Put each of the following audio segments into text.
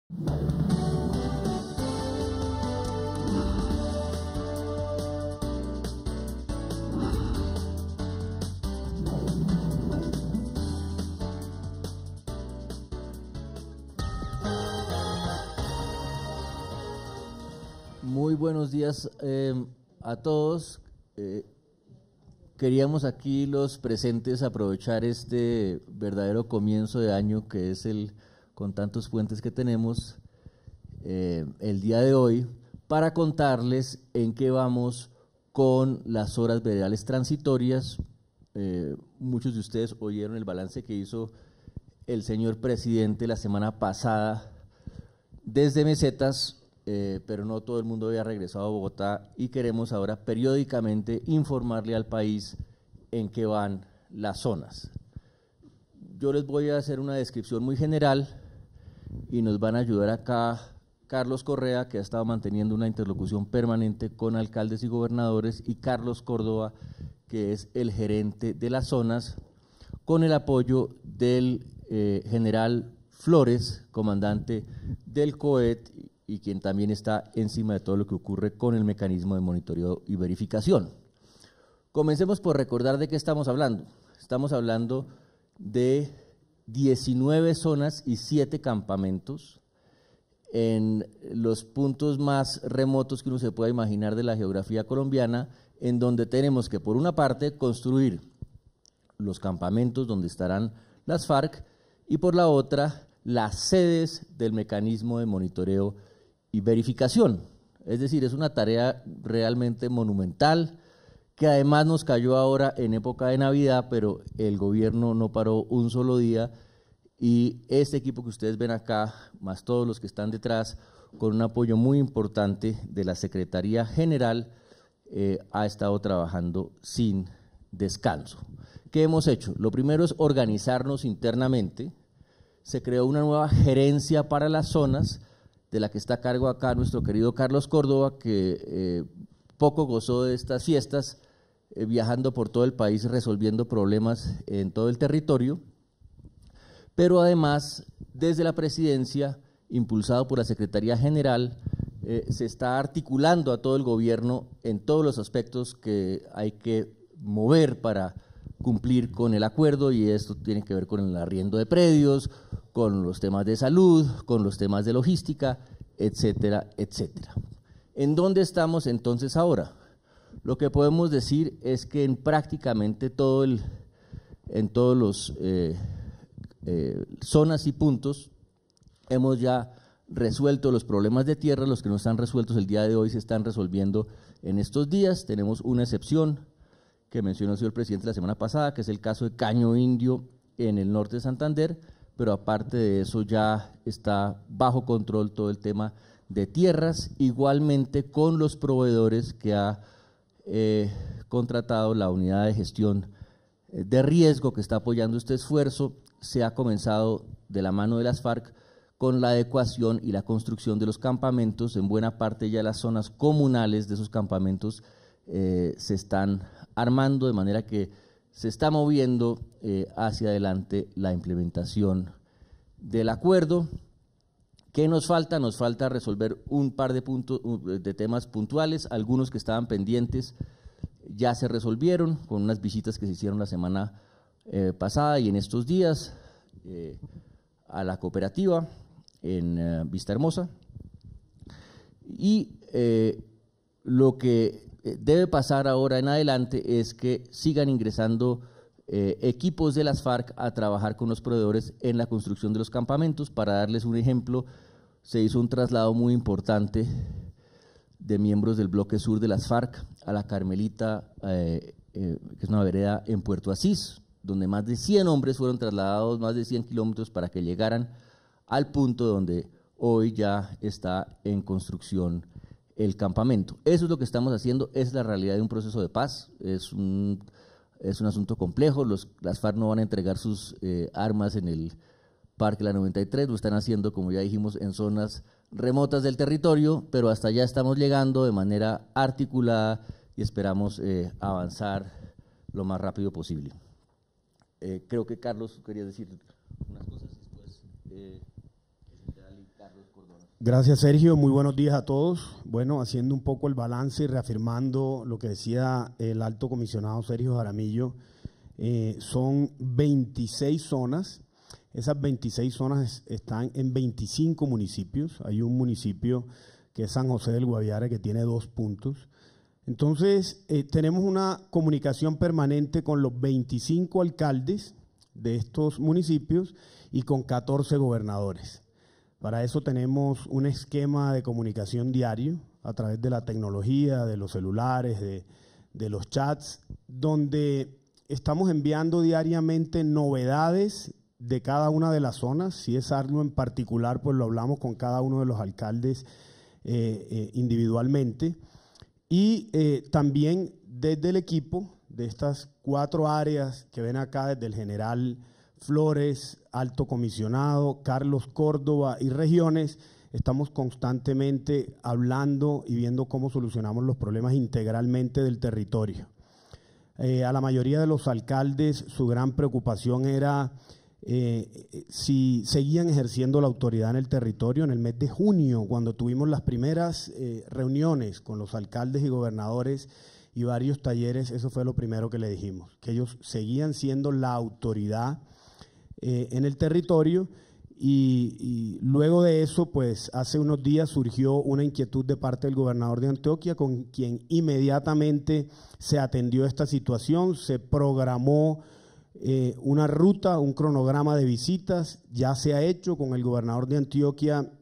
Muy buenos días a todos. Queríamos aquí los presentes aprovechar este verdadero comienzo de año que es con tantos puentes que tenemos el día de hoy para contarles en qué vamos con las horas veredales transitorias. Muchos de ustedes oyeron el balance que hizo el señor presidente la semana pasada desde Mesetas, pero no todo el mundo había regresado a Bogotá y queremos ahora periódicamente informarle al país en qué van las zonas. Yo les voy a hacer una descripción muy general y nos van a ayudar acá Carlos Correa, que ha estado manteniendo una interlocución permanente con alcaldes y gobernadores, y Carlos Córdoba, que es el gerente de las zonas, con el apoyo del general Flores, comandante del COET, y quien también está encima de todo lo que ocurre con el mecanismo de monitoreo y verificación. Comencemos por recordar de qué estamos hablando. Estamos hablando de 19 zonas y 7 campamentos en los puntos más remotos que uno se pueda imaginar de la geografía colombiana, en donde tenemos que, por una parte, construir los campamentos donde estarán las FARC y por la otra, las sedes del mecanismo de monitoreo y verificación. Es decir, es una tarea realmente monumental que además nos cayó ahora en época de Navidad, pero el gobierno no paró un solo día y este equipo que ustedes ven acá, más todos los que están detrás, con un apoyo muy importante de la Secretaría General, ha estado trabajando sin descanso. ¿Qué hemos hecho? Lo primero es organizarnos internamente. Se creó una nueva gerencia para las zonas, de la que está a cargo acá nuestro querido Carlos Córdoba, que poco gozó de estas fiestas, viajando por todo el país resolviendo problemas en todo el territorio, pero además desde la presidencia, impulsado por la Secretaría General, se está articulando a todo el gobierno en todos los aspectos que hay que mover para cumplir con el acuerdo, y esto tiene que ver con el arriendo de predios, con los temas de salud, con los temas de logística, etcétera, etcétera. ¿En dónde estamos entonces ahora? Lo que podemos decir es que en prácticamente todos los zonas y puntos hemos ya resuelto los problemas de tierra. Los que no están resueltos el día de hoy se están resolviendo en estos días. Tenemos una excepción que mencionó el señor presidente la semana pasada, que es el caso de Caño Indio en el norte de Santander, pero aparte de eso ya está bajo control todo el tema de tierras, igualmente con los proveedores que ha contratado la unidad de gestión de riesgo que está apoyando este esfuerzo. Se ha comenzado de la mano de las FARC con la adecuación y la construcción de los campamentos. En buena parte ya las zonas comunales de esos campamentos se están armando, de manera que se está moviendo hacia adelante la implementación del acuerdo. ¿Qué nos falta? Nos falta resolver un par de puntos, de temas puntuales. Algunos que estaban pendientes ya se resolvieron con unas visitas que se hicieron la semana pasada y en estos días a la cooperativa en Vista Hermosa. Y lo que debe pasar ahora en adelante es que sigan ingresando equipos de las FARC a trabajar con los proveedores en la construcción de los campamentos. Para darles un ejemplo, se hizo un traslado muy importante de miembros del bloque sur de las FARC a la Carmelita, que es una vereda en Puerto Asís, donde más de 100 hombres fueron trasladados, más de 100 kilómetros para que llegaran al punto donde hoy ya está en construcción el campamento. Eso es lo que estamos haciendo, es la realidad de un proceso de paz. Es un asunto complejo. Las FARC no van a entregar sus armas en el Parque La 93, lo están haciendo, como ya dijimos, en zonas remotas del territorio, pero hasta allá estamos llegando de manera articulada y esperamos avanzar lo más rápido posible. Creo que Carlos quería decir unas cosas después. Carlos Gracias, Sergio. Muy buenos días a todos. Bueno, haciendo un poco el balance y reafirmando lo que decía el alto comisionado Sergio Jaramillo, son 26 zonas. Esas 26 zonas están en 25 municipios. Hay un municipio que es San José del Guaviare que tiene 2 puntos. Entonces, tenemos una comunicación permanente con los 25 alcaldes de estos municipios y con 14 gobernadores. Para eso tenemos un esquema de comunicación diario a través de la tecnología, de los celulares, de los chats, donde estamos enviando diariamente novedades de cada una de las zonas. Si es algo en particular, pues lo hablamos con cada uno de los alcaldes individualmente. Y también desde el equipo de estas 4 áreas que ven acá, desde el general Flores, alto comisionado, Carlos Córdoba y regiones, estamos constantemente hablando y viendo cómo solucionamos los problemas integralmente del territorio. A la mayoría de los alcaldes su gran preocupación era si seguían ejerciendo la autoridad en el territorio. En el mes de junio, cuando tuvimos las primeras reuniones con los alcaldes y gobernadores y varios talleres, eso fue lo primero que le dijimos, que ellos seguían siendo la autoridad en el territorio. Y luego de eso, pues hace unos días surgió una inquietud de parte del gobernador de Antioquia, con quien inmediatamente se atendió esta situación, se programó una ruta, un cronograma de visitas, ya se ha hecho con el gobernador de Antioquia,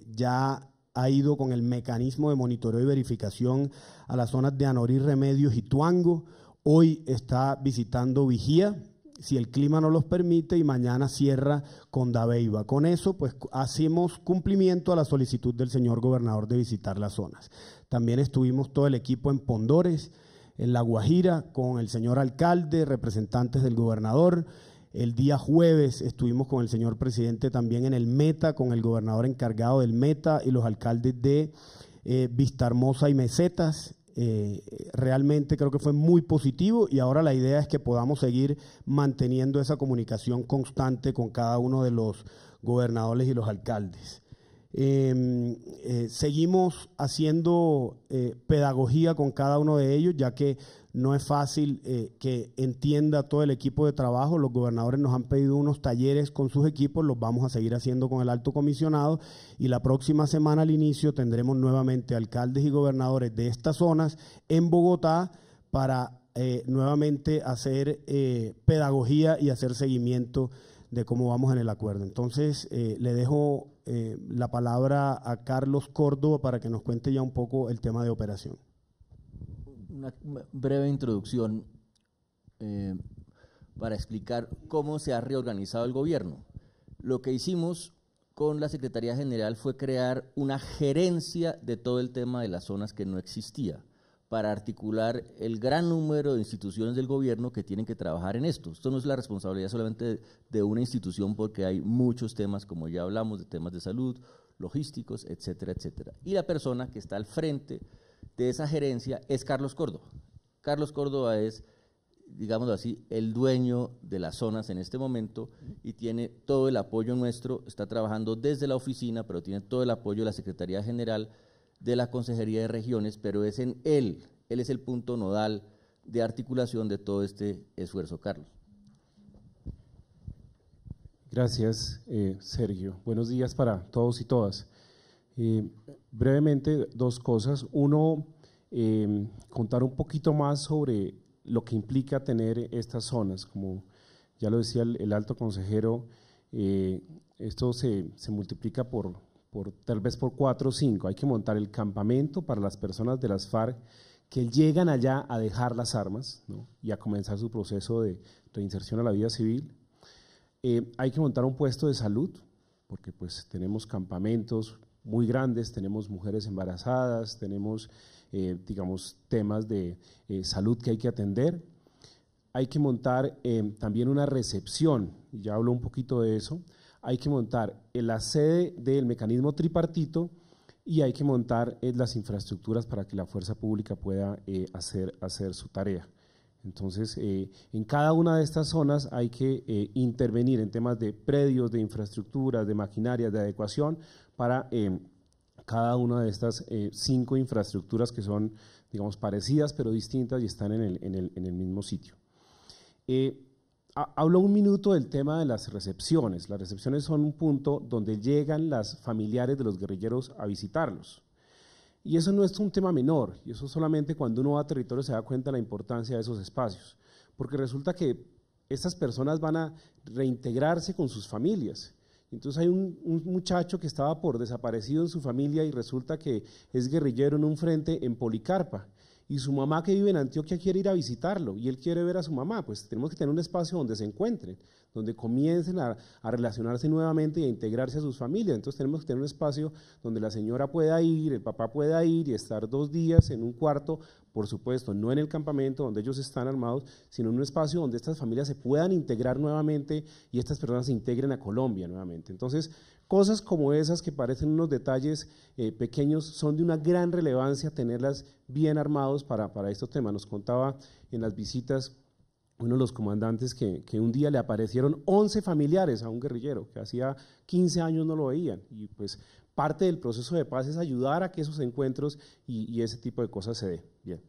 ya ha ido con el mecanismo de monitoreo y verificación a las zonas de Anorí, Remedios y Tuango. Hoy está visitando Vigía, si el clima no los permite, y mañana cierra con Dabeiba. Con eso, pues hacemos cumplimiento a la solicitud del señor gobernador de visitar las zonas. También estuvimos todo el equipo en Pondores, en La Guajira, con el señor alcalde, representantes del gobernador. El día jueves estuvimos con el señor presidente también en el Meta, con el gobernador encargado del Meta y los alcaldes de Vistahermosa y Mesetas. Realmente creo que fue muy positivo, y ahora la idea es que podamos seguir manteniendo esa comunicación constante con cada uno de los gobernadores y los alcaldes. Seguimos haciendo pedagogía con cada uno de ellos, ya que no es fácil que entienda todo el equipo de trabajo. Los gobernadores nos han pedido unos talleres con sus equipos, los vamos a seguir haciendo con el alto comisionado, y la próxima semana al inicio tendremos nuevamente alcaldes y gobernadores de estas zonas en Bogotá para nuevamente hacer pedagogía y hacer seguimiento de cómo vamos en el acuerdo. Entonces, le dejo la palabra a Carlos Córdoba para que nos cuente ya un poco el tema de operación. Una breve introducción para explicar cómo se ha reorganizado el gobierno. Lo que hicimos con la Secretaría General fue crear una gerencia de todo el tema de las zonas que no existía, para articular el gran número de instituciones del gobierno que tienen que trabajar en esto. Esto no es la responsabilidad solamente de una institución, porque hay muchos temas, como ya hablamos, de temas de salud, logísticos, etcétera, etcétera. Y la persona que está al frente de esa gerencia es Carlos Córdoba. Carlos Córdoba es, digámoslo así, el dueño de las zonas en este momento, y tiene todo el apoyo nuestro. Está trabajando desde la oficina, pero tiene todo el apoyo de la Secretaría General, de la Consejería de Regiones, pero es en él es el punto nodal de articulación de todo este esfuerzo. Carlos. Gracias, Sergio. Buenos días para todos y todas. Brevemente, 2 cosas. Uno, contar un poquito más sobre lo que implica tener estas zonas. Como ya lo decía el alto consejero, esto se multiplica tal vez por 4 o 5. Hay que montar el campamento para las personas de las FARC que llegan allá a dejar las armas, ¿no?, y a comenzar su proceso de reinserción a la vida civil. Hay que montar un puesto de salud, porque pues tenemos campamentos muy grandes, tenemos mujeres embarazadas, tenemos digamos temas de salud que hay que atender. Hay que montar también una recepción, y ya hablo un poquito de eso. Hay que montar la sede del mecanismo tripartito, y hay que montar las infraestructuras para que la fuerza pública pueda hacer su tarea. Entonces, en cada una de estas zonas hay que intervenir en temas de predios, de infraestructuras, de maquinaria, de adecuación, para cada una de estas 5 infraestructuras que son, digamos, parecidas pero distintas y están en el mismo sitio. Hablo un minuto del tema de las recepciones. Las recepciones son un punto donde llegan las familiares de los guerrilleros a visitarlos. Y eso no es un tema menor, y eso solamente cuando uno va a territorio se da cuenta de la importancia de esos espacios, porque resulta que estas personas van a reintegrarse con sus familias. Entonces hay un muchacho que estaba por desaparecido en su familia y resulta que es guerrillero en un frente en Policarpa, y su mamá que vive en Antioquia quiere ir a visitarlo y él quiere ver a su mamá. Pues tenemos que tener un espacio donde se encuentren, donde comiencen a relacionarse nuevamente y a integrarse a sus familias. Entonces tenemos que tener un espacio donde la señora pueda ir, el papá pueda ir y estar 2 días en un cuarto, por supuesto, no en el campamento donde ellos están armados, sino en un espacio donde estas familias se puedan integrar nuevamente y estas personas se integren a Colombia nuevamente. Entonces, cosas como esas que parecen unos detalles pequeños son de una gran relevancia tenerlas bien armados para estos temas. Nos contaba en las visitas uno de los comandantes que un día le aparecieron 11 familiares a un guerrillero que hacía 15 años no lo veían, y pues parte del proceso de paz es ayudar a que esos encuentros y ese tipo de cosas se dé. Bien.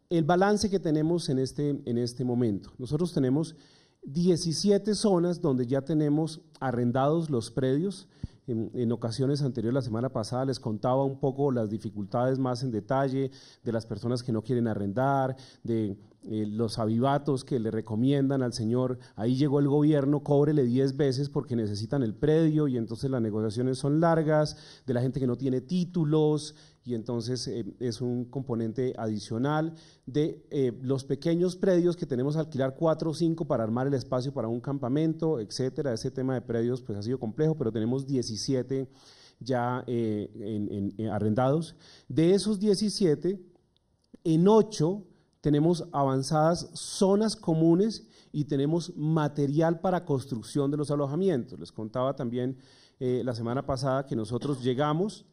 El balance que tenemos en este momento, nosotros tenemos 17 zonas donde ya tenemos arrendados los predios. En ocasiones anteriores, la semana pasada, les contaba un poco las dificultades más en detalle de las personas que no quieren arrendar, de los avivatos que le recomiendan al señor, ahí llegó el gobierno, cóbrele 10 veces porque necesitan el predio y entonces las negociaciones son largas, de la gente que no tiene títulos y entonces es un componente adicional de los pequeños predios que tenemos a alquilar 4 o 5 para armar el espacio para un campamento, etcétera. Ese tema de predios pues ha sido complejo, pero tenemos 17 ya arrendados. De esos 17, en 8 tenemos avanzadas zonas comunes y tenemos material para construcción de los alojamientos. Les contaba también la semana pasada que nosotros llegamos,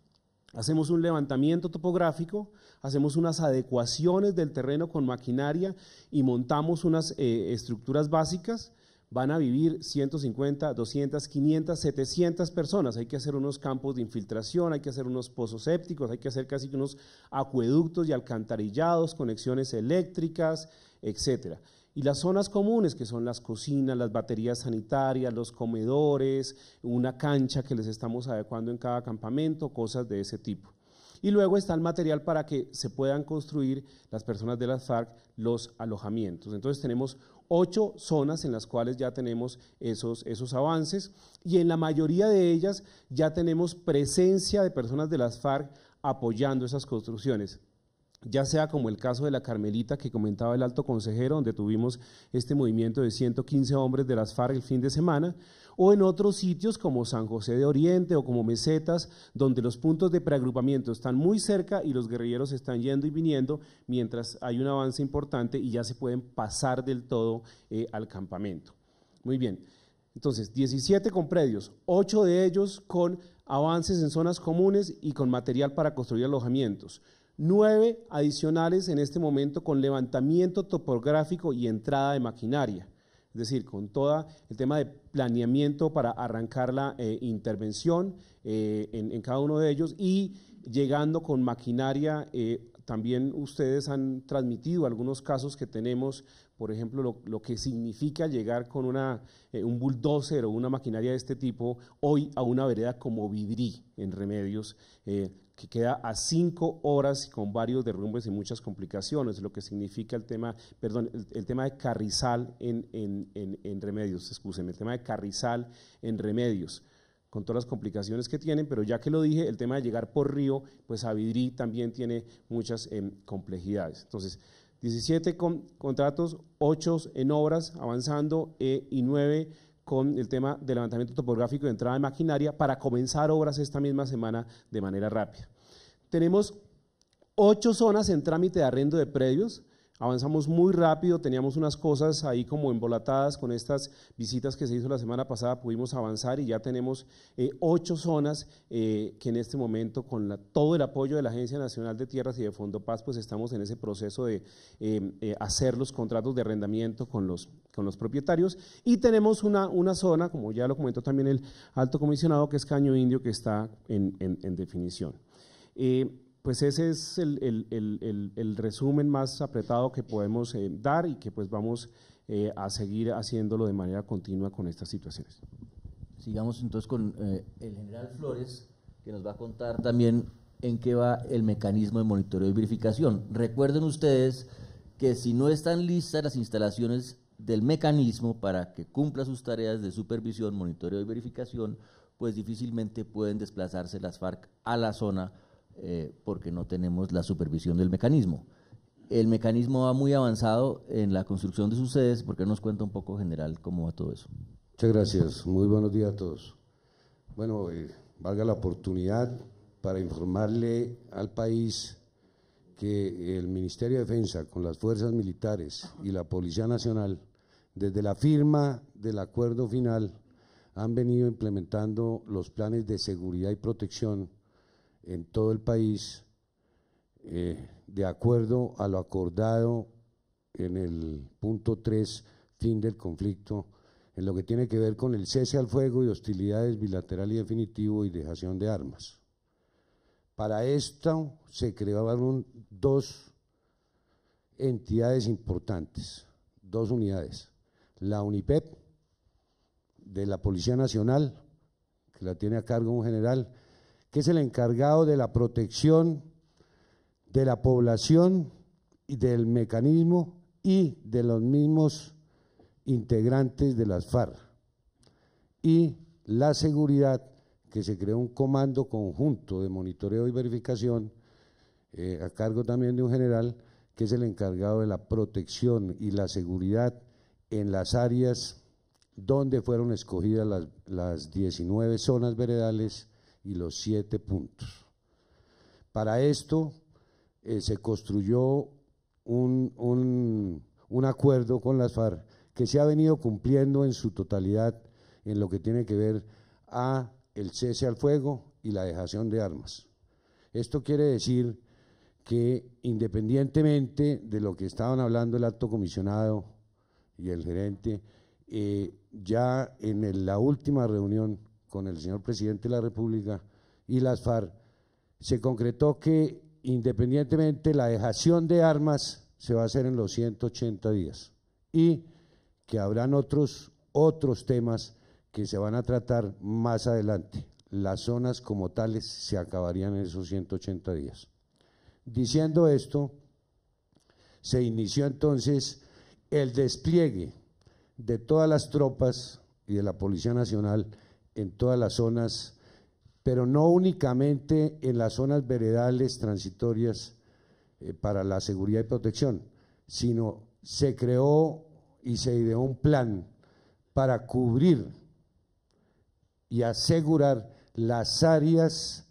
hacemos un levantamiento topográfico, hacemos unas adecuaciones del terreno con maquinaria y montamos unas estructuras básicas. Van a vivir 150, 200, 500, 700 personas. Hay que hacer unos campos de infiltración, hay que hacer unos pozos sépticos, hay que hacer casi unos acueductos y alcantarillados, conexiones eléctricas, etcétera. Y las zonas comunes, que son las cocinas, las baterías sanitarias, los comedores, una cancha que les estamos adecuando en cada campamento, cosas de ese tipo. Y luego está el material para que se puedan construir las personas de las FARC los alojamientos. Entonces tenemos 8 zonas en las cuales ya tenemos esos avances y en la mayoría de ellas ya tenemos presencia de personas de las FARC apoyando esas construcciones. Ya sea como el caso de la Carmelita que comentaba el alto consejero, donde tuvimos este movimiento de 115 hombres de las FARC el fin de semana, o en otros sitios como San José de Oriente o como Mesetas, donde los puntos de preagrupamiento están muy cerca y los guerrilleros están yendo y viniendo mientras hay un avance importante y ya se pueden pasar del todo al campamento. Muy bien, entonces 17 con predios, 8 de ellos con avances en zonas comunes y con material para construir alojamientos. 9 adicionales en este momento con levantamiento topográfico y entrada de maquinaria, es decir, con todo el tema de planeamiento para arrancar la intervención en cada uno de ellos y llegando con maquinaria. También ustedes han transmitido algunos casos que tenemos, por ejemplo, lo que significa llegar con un bulldozer o una maquinaria de este tipo hoy a una vereda como Vidrí en Remedios, que queda a 5 horas con varios derrumbes y muchas complicaciones, lo que significa el tema de Carrizal en Remedios, excúsenme, el tema de Carrizal en Remedios, con todas las complicaciones que tienen, pero ya que lo dije, el tema de llegar por río, pues a Vidrí también tiene muchas complejidades. Entonces, 17 contratos, 8 en obras avanzando y 9 con el tema de levantamiento topográfico y entrada de maquinaria para comenzar obras esta misma semana de manera rápida. Tenemos 8 zonas en trámite de arrendo de predios. Avanzamos muy rápido, teníamos unas cosas ahí como embolatadas con estas visitas que se hizo la semana pasada, pudimos avanzar y ya tenemos 8 zonas que en este momento con todo el apoyo de la Agencia Nacional de Tierras y de Fondopaz, pues estamos en ese proceso de hacer los contratos de arrendamiento con los propietarios, y tenemos una zona, como ya lo comentó también el alto comisionado, que es Caño Indio, que está en definición. Pues ese es el resumen más apretado que podemos dar y que pues vamos a seguir haciéndolo de manera continua con estas situaciones. Sigamos entonces con el general Flores, que nos va a contar también en qué va el mecanismo de monitoreo y verificación. Recuerden ustedes que si no están listas las instalaciones del mecanismo para que cumpla sus tareas de supervisión, monitoreo y verificación, pues difícilmente pueden desplazarse las FARC a la zona porque no tenemos la supervisión del mecanismo. El mecanismo va muy avanzado en la construcción de sus sedes. ¿Por qué nos cuenta un poco, general, cómo va todo eso? Muchas gracias, muy buenos días a todos. Bueno, valga la oportunidad para informarle al país que el Ministerio de Defensa, con las fuerzas militares y la Policía Nacional, desde la firma del acuerdo final, han venido implementando los planes de seguridad y protección en todo el país, de acuerdo a lo acordado en el punto 3, fin del conflicto, en lo que tiene que ver con el cese al fuego y hostilidades bilateral y definitivo y dejación de armas. Para esto se crearon 2 entidades importantes, 2 unidades, la UNIPEP de la Policía Nacional, que la tiene a cargo un general, que es el encargado de la protección de la población y del mecanismo y de los mismos integrantes de las FARC, y la seguridad, que se creó un comando conjunto de monitoreo y verificación a cargo también de un general, que es el encargado de la protección y la seguridad en las áreas donde fueron escogidas las 19 zonas veredales y los 7 puntos. Para esto se construyó un acuerdo con las FARC que se ha venido cumpliendo en su totalidad en lo que tiene que ver a el cese al fuego y la dejación de armas. Esto quiere decir que independientemente de lo que estaban hablando el alto comisionado y el gerente, ya en la última reunión con el señor presidente de la República y las FARC, se concretó que independientemente la dejación de armas se va a hacer en los 180 días y que habrán otros temas que se van a tratar más adelante. Las zonas como tales se acabarían en esos 180 días. Diciendo esto, se inició entonces el despliegue de todas las tropas y de la Policía Nacional en todas las zonas, pero no únicamente en las zonas veredales transitorias para la seguridad y protección, sino se creó y se ideó un plan para cubrir y asegurar las áreas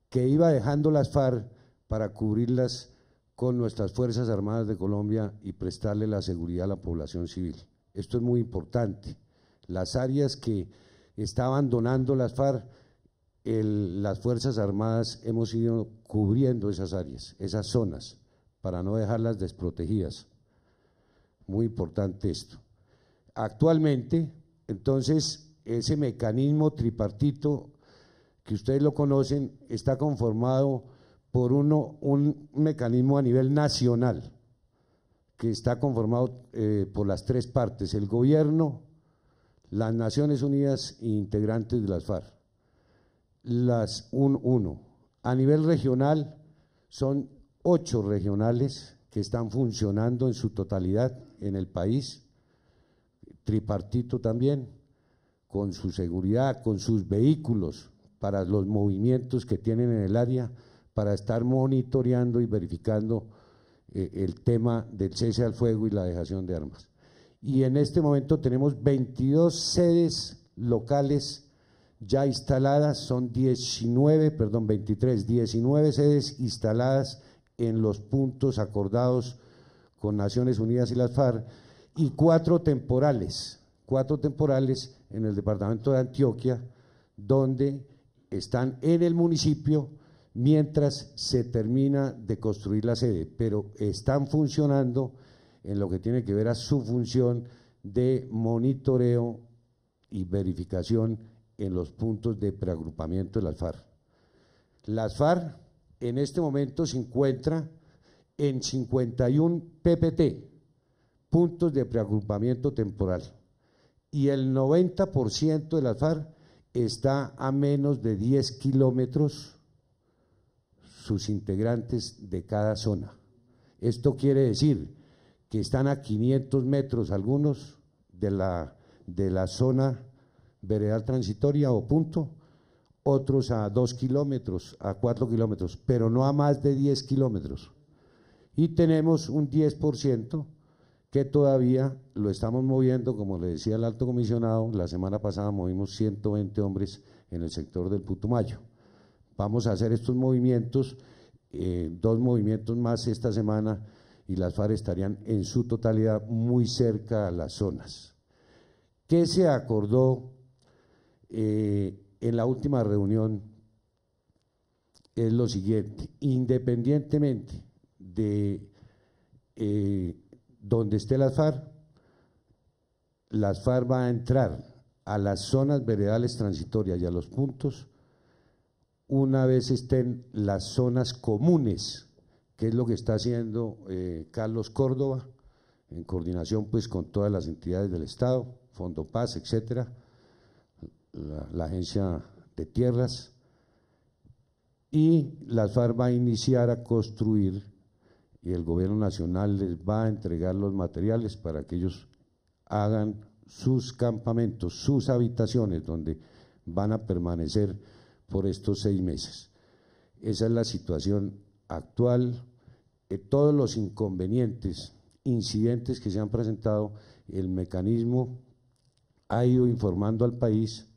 que iba dejando las FARC para cubrirlas con nuestras Fuerzas Armadas de Colombia y prestarle la seguridad a la población civil. Esto es muy importante. Las áreas que está abandonando las FARC, las Fuerzas Armadas hemos ido cubriendo esas áreas, esas zonas, para no dejarlas desprotegidas. Muy importante esto. Actualmente, entonces, ese mecanismo tripartito, que ustedes lo conocen, está conformado por un mecanismo a nivel nacional, que está conformado por las 3 partes, el gobierno, las Naciones Unidas e integrantes de las FARC. A nivel regional son 8 regionales que están funcionando en su totalidad en el país, tripartito también, con su seguridad, con sus vehículos para los movimientos que tienen en el área, para estar monitoreando y verificando el tema del cese al fuego y la dejación de armas. Y en este momento tenemos 22 sedes locales ya instaladas, son 19 sedes instaladas en los puntos acordados con Naciones Unidas y las FARC, y 4 temporales en el departamento de Antioquia, donde están en el municipio mientras se termina de construir la sede, pero están funcionando en lo que tiene que ver a su función de monitoreo y verificación en los puntos de preagrupamiento de las FARC. Las FARC en este momento se encuentra en 51 PPT, puntos de preagrupamiento temporal, y el 90% de las FARC está a menos de 10 kilómetros sus integrantes de cada zona. Esto quiere decir que están a 500 metros algunos de la zona veredal transitoria o punto, otros a 2 kilómetros, a 4 kilómetros, pero no a más de 10 kilómetros. Y tenemos un 10% que todavía lo estamos moviendo, como le decía el alto comisionado, la semana pasada movimos 120 hombres en el sector del Putumayo. Vamos a hacer estos movimientos, 2 movimientos más esta semana, y las FARC estarían en su totalidad muy cerca a las zonas. ¿Qué se acordó en la última reunión? Es lo siguiente: independientemente de donde esté las FARC va a entrar a las zonas veredales transitorias y a los puntos una vez estén las zonas comunes, que es lo que está haciendo Carlos Córdoba, en coordinación pues con todas las entidades del Estado, Fondo Paz, etcétera, la Agencia de Tierras, y las FARC va a iniciar a construir, y el gobierno nacional les va a entregar los materiales para que ellos hagan sus campamentos, sus habitaciones, donde van a permanecer por estos 6 meses. Esa es la situación actual. Todos los inconvenientes, incidentes que se han presentado, el mecanismo ha ido informando al país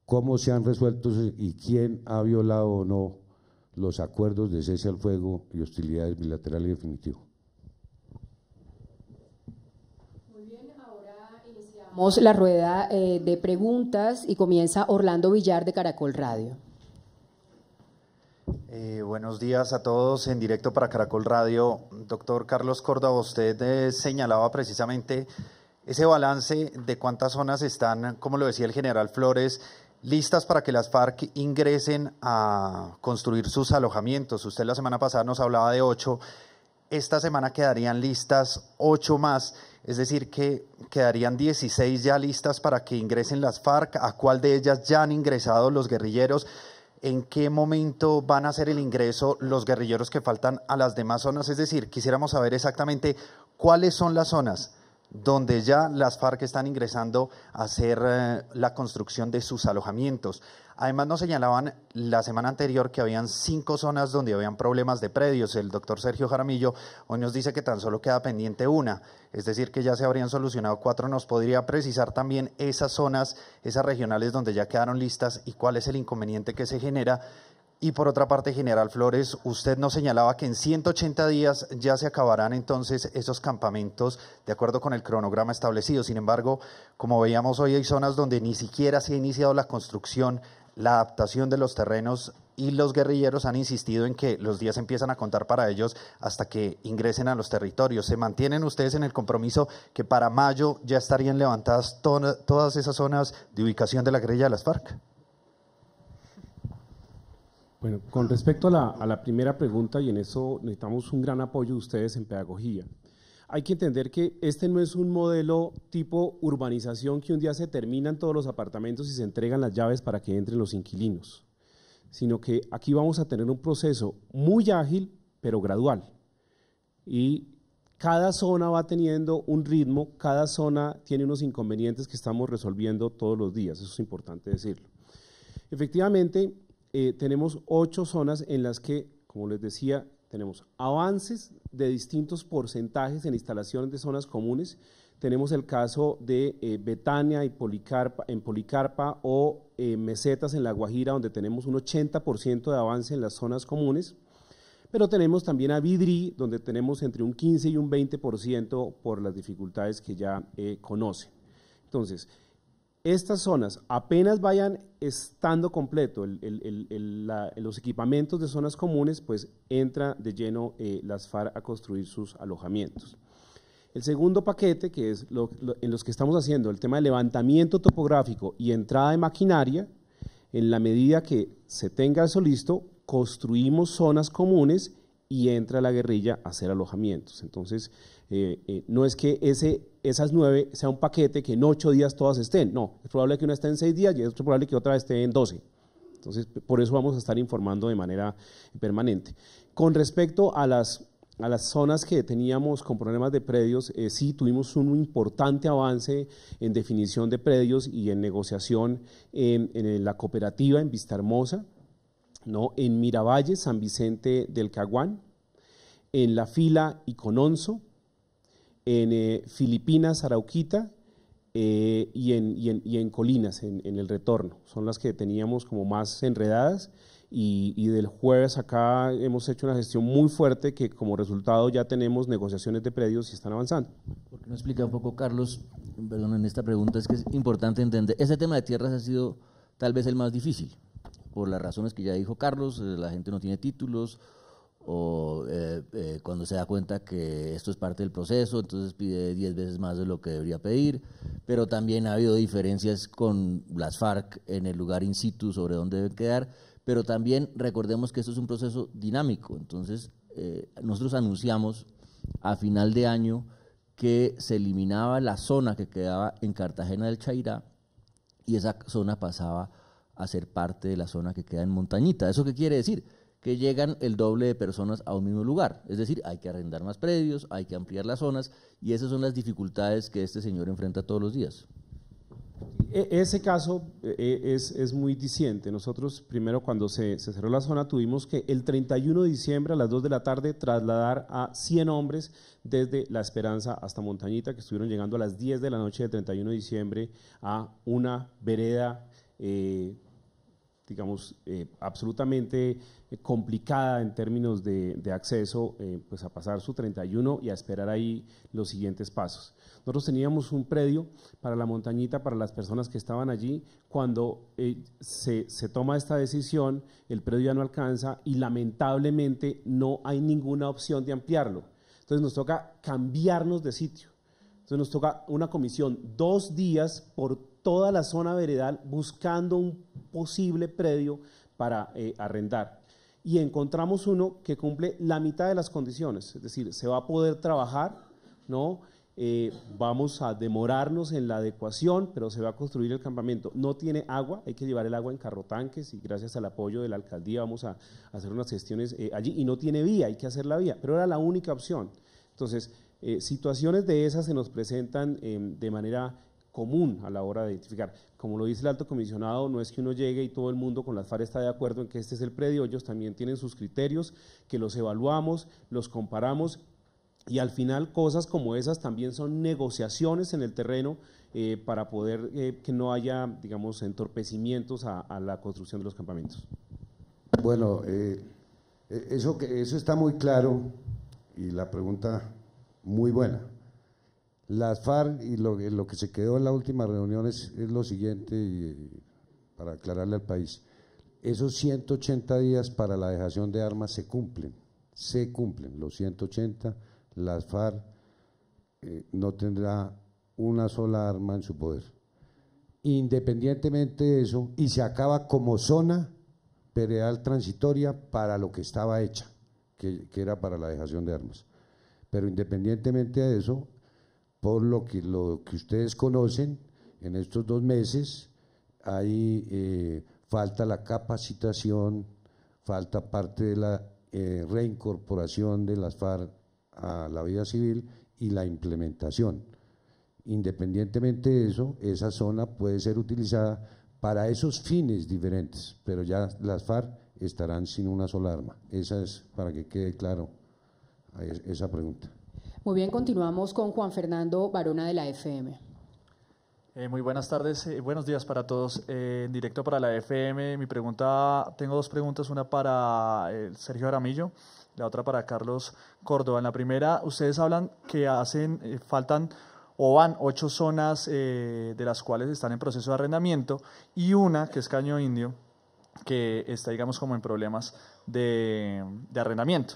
cómo se han resuelto y quién ha violado o no los acuerdos de cese al fuego y hostilidades bilaterales y definitivo. Muy bien, ahora iniciamos la rueda de preguntas y comienza Orlando Villar de Caracol Radio. Buenos días a todos, en directo para Caracol Radio. Doctor Carlos Córdoba, usted señalaba precisamente ese balance de cuántas zonas están, como lo decía el general Flores, listas para que las FARC ingresen a construir sus alojamientos. Usted la semana pasada nos hablaba de 8, esta semana quedarían listas 8 más, es decir que quedarían 16 ya listas para que ingresen las FARC. ¿A cuál de ellas ya han ingresado los guerrilleros? ¿En qué momento van a hacer el ingreso los guerrilleros que faltan a las demás zonas? Es decir, quisiéramos saber exactamente cuáles son las zonas donde ya las FARC están ingresando a hacer la construcción de sus alojamientos. Además nos señalaban la semana anterior que habían 5 zonas donde habían problemas de predios. El doctor Sergio Jaramillo hoy nos dice que tan solo queda pendiente 1, es decir que ya se habrían solucionado 4. ¿Nos podría precisar también esas zonas, esas regionales donde ya quedaron listas y cuál es el inconveniente que se genera? Y por otra parte, general Flores, usted nos señalaba que en 180 días ya se acabarán entonces esos campamentos de acuerdo con el cronograma establecido. Sin embargo, como veíamos hoy, hay zonas donde ni siquiera se ha iniciado la construcción, la adaptación de los terrenos, y los guerrilleros han insistido en que los días empiezan a contar para ellos hasta que ingresen a los territorios. ¿Se mantienen ustedes en el compromiso que para mayo ya estarían levantadas todas esas zonas de ubicación de la guerrilla de las FARC? Bueno, con respecto a la primera pregunta, y en eso necesitamos un gran apoyo de ustedes en pedagogía. Hay que entender que este no es un modelo tipo urbanización que un día se terminan todos los apartamentos y se entregan las llaves para que entren los inquilinos, sino que aquí vamos a tener un proceso muy ágil, pero gradual. Y cada zona va teniendo un ritmo, cada zona tiene unos inconvenientes que estamos resolviendo todos los días, eso es importante decirlo. Efectivamente, tenemos 8 zonas en las que, como les decía, tenemos avances de distintos porcentajes en instalaciones de zonas comunes. Tenemos el caso de Betania y Policarpa o Mesetas en La Guajira, donde tenemos un 80% de avance en las zonas comunes, pero tenemos también a Vidrí, donde tenemos entre un 15 y un 20% por las dificultades que ya conocen. Entonces, estas zonas apenas vayan estando completo los equipamientos de zonas comunes, pues entra de lleno las FARC a construir sus alojamientos. El segundo paquete, que es en los que estamos haciendo el tema de levantamiento topográfico y entrada de maquinaria, en la medida que se tenga eso listo, construimos zonas comunes y entra la guerrilla a hacer alojamientos. Entonces, no es que esas 9 sea un paquete que en 8 días todas estén, no, es probable que una esté en 6 días y es probable que otra esté en 12. Entonces, por eso vamos a estar informando de manera permanente. Con respecto a las zonas que teníamos con problemas de predios, sí tuvimos un importante avance en definición de predios y en negociación en la cooperativa en Vistahermosa, ¿no? En Miravalle, San Vicente del Caguán, en La Fila y Cononso, en Filipinas, Arauquita y en Colinas, en el retorno. Son las que teníamos como más enredadas y del jueves acá hemos hecho una gestión muy fuerte que como resultado ya tenemos negociaciones de predios y están avanzando. ¿Por qué no explica un poco, Carlos? Perdón, en esta pregunta es que es importante entender, ese tema de tierras ha sido tal vez el más difícil, por las razones que ya dijo Carlos, la gente no tiene títulos, o cuando se da cuenta que esto es parte del proceso, entonces pide 10 veces más de lo que debería pedir, pero también ha habido diferencias con las FARC en el lugar in situ sobre dónde deben quedar, pero también recordemos que esto es un proceso dinámico, entonces nosotros anunciamos a final de año que se eliminaba la zona que quedaba en Cartagena del Chairá y esa zona pasaba a ser parte de la zona que queda en Montañita. ¿Eso qué quiere decir? Que llegan el doble de personas a un mismo lugar, es decir, hay que arrendar más predios, hay que ampliar las zonas y esas son las dificultades que este señor enfrenta todos los días. Ese caso es muy diciente. Nosotros primero cuando se cerró la zona tuvimos que el 31 de diciembre a las 2 de la tarde trasladar a 100 hombres desde La Esperanza hasta Montañita, que estuvieron llegando a las 10 de la noche del 31 de diciembre a una vereda digamos, absolutamente complicada en términos de acceso, pues a pasar su 31 y a esperar ahí los siguientes pasos. Nosotros teníamos un predio para la Montañita, para las personas que estaban allí, cuando se toma esta decisión, el predio ya no alcanza y lamentablemente no hay ninguna opción de ampliarlo. Entonces nos toca cambiarnos de sitio. Entonces nos toca una comisión 2 días por toda la zona veredal buscando un posible predio para arrendar. Y encontramos uno que cumple la mitad de las condiciones, es decir, se va a poder trabajar, ¿no? Vamos a demorarnos en la adecuación, pero se va a construir el campamento. No tiene agua, hay que llevar el agua en carrotanques y gracias al apoyo de la alcaldía vamos a hacer unas gestiones allí. Y no tiene vía, hay que hacer la vía, pero era la única opción. Entonces, situaciones de esas se nos presentan de manera común a la hora de identificar. Como lo dice el alto comisionado, no es que uno llegue y todo el mundo con las FARC está de acuerdo en que este es el predio, ellos también tienen sus criterios, que los evaluamos, los comparamos y al final cosas como esas también son negociaciones en el terreno para poder que no haya, digamos, entorpecimientos a la construcción de los campamentos. Bueno, eso está muy claro y la pregunta muy buena. Las FARC y lo que se quedó en la última reunión es lo siguiente, para aclararle al país, esos 180 días para la dejación de armas se cumplen, los 180, las FARC no tendrá una sola arma en su poder, independientemente de eso, y se acaba como zona veredal transitoria para lo que estaba hecha, que era para la dejación de armas, pero independientemente de eso, por lo que ustedes conocen, en estos 2 meses hay falta la capacitación, falta parte de la reincorporación de las FARC a la vida civil y la implementación. Independientemente de eso, esa zona puede ser utilizada para esos fines diferentes, pero ya las FARC estarán sin una sola arma. Esa es para que quede claro esa pregunta. Muy bien, continuamos con Juan Fernando Barona de la FM. Muy buenas tardes, buenos días para todos. En directo para la FM, tengo dos preguntas, una para Sergio Jaramillo, la otra para Carlos Córdoba. En la primera, ustedes hablan que faltan o van 8 zonas de las cuales están en proceso de arrendamiento y una, que es Caño Indio, que está, digamos, como en problemas de arrendamiento.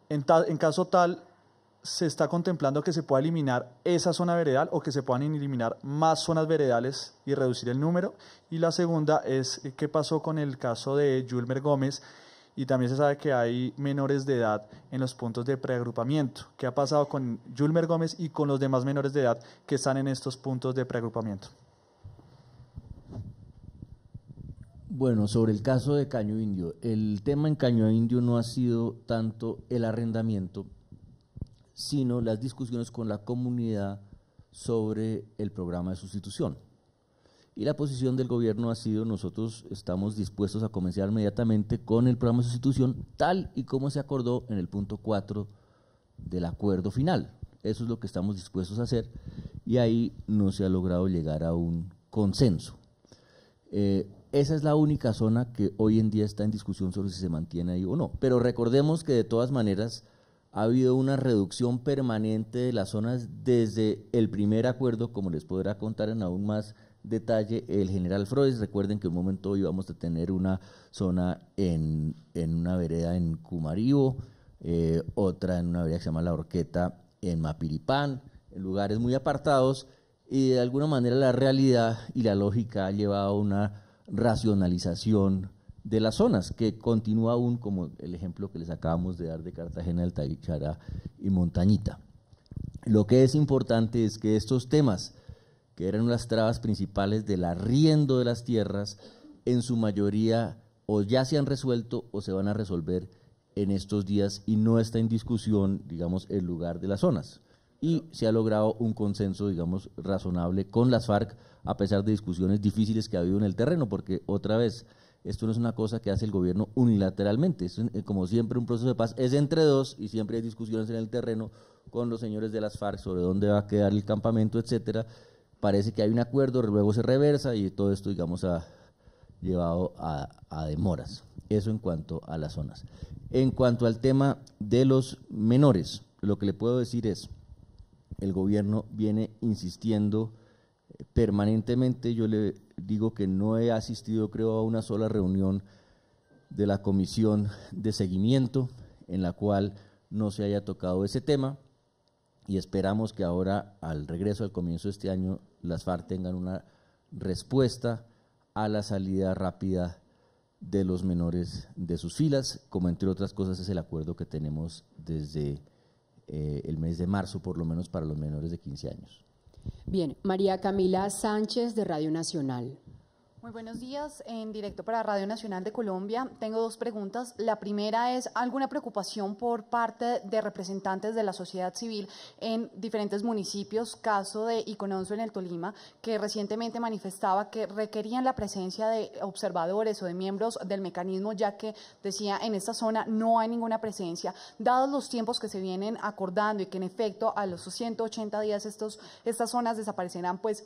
En caso tal, ¿se está contemplando que se pueda eliminar esa zona veredal o que se puedan eliminar más zonas veredales y reducir el número? Y la segunda es, ¿qué pasó con el caso de Yulmer Gómez? Y también se sabe que hay menores de edad en los puntos de preagrupamiento. ¿Qué ha pasado con Yulmer Gómez y con los demás menores de edad que están en estos puntos de preagrupamiento? Bueno, sobre el caso de Caño Indio, el tema en Caño Indio no ha sido tanto el arrendamiento, sino las discusiones con la comunidad sobre el programa de sustitución. Y la posición del gobierno ha sido: nosotros estamos dispuestos a comenzar inmediatamente con el programa de sustitución tal y como se acordó en el punto 4 del acuerdo final. Eso es lo que estamos dispuestos a hacer y ahí no se ha logrado llegar a un consenso. Esa es la única zona que hoy en día está en discusión sobre si se mantiene ahí o no. Pero recordemos que de todas maneras ha habido una reducción permanente de las zonas desde el primer acuerdo, como les podrá contar en aún más detalle el general Flores. Recuerden que en un momento íbamos a tener una zona en una vereda en Cumarío, otra en una vereda que se llama La Horqueta en Mapiripán, en lugares muy apartados, y de alguna manera la realidad y la lógica ha llevado a una racionalización de las zonas, que continúa aún, como el ejemplo que les acabamos de dar de Cartagena del Táchira y Montañita. Lo que es importante es que estos temas, que eran las trabas principales del arriendo de las tierras, en su mayoría o ya se han resuelto o se van a resolver en estos días y no está en discusión, digamos, el lugar de las zonas. Y se ha logrado un consenso, digamos, razonable con las FARC, a pesar de discusiones difíciles que ha habido en el terreno, porque otra vez, esto no es una cosa que hace el gobierno unilateralmente, es, como siempre, un proceso de paz es entre dos y siempre hay discusiones en el terreno con los señores de las FARC sobre dónde va a quedar el campamento, etcétera. Parece que hay un acuerdo, luego se reversa y todo esto, digamos, ha llevado a demoras. Eso en cuanto a las zonas. En cuanto al tema de los menores, lo que le puedo decir es: el gobierno viene insistiendo permanentemente. Yo le digo que no he asistido, creo, a una sola reunión de la comisión de seguimiento en la cual no se haya tocado ese tema, y esperamos que ahora, al regreso, al comienzo de este año, las FARC tengan una respuesta a la salida rápida de los menores de sus filas, como entre otras cosas es el acuerdo que tenemos desde el mes de marzo, por lo menos para los menores de 15 años. Bien, María Camila Sánchez, de Radio Nacional. Muy buenos días, en directo para Radio Nacional de Colombia. Tengo dos preguntas. La primera es: ¿alguna preocupación por parte de representantes de la sociedad civil en diferentes municipios? Caso de Icononso en el Tolima, que recientemente manifestaba que requerían la presencia de observadores o de miembros del mecanismo, ya que decía en esta zona no hay ninguna presencia. Dados los tiempos que se vienen acordando y que en efecto a los 180 días estas zonas desaparecerán, pues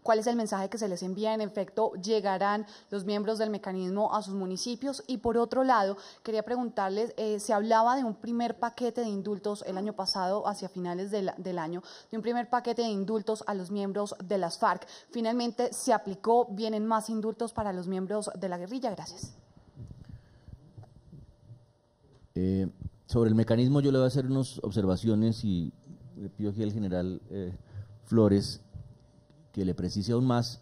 ¿cuál es el mensaje que se les envía? En efecto, ¿llegarán los miembros del mecanismo a sus municipios? Y por otro lado, quería preguntarles, se hablaba de un primer paquete de indultos el año pasado, hacia finales del año, de un primer paquete de indultos a los miembros de las FARC. ¿Finalmente se aplicó? ¿Vienen más indultos para los miembros de la guerrilla? Gracias. Sobre el mecanismo yo le voy a hacer unas observaciones y le pido aquí al general Flores que le precise aún más,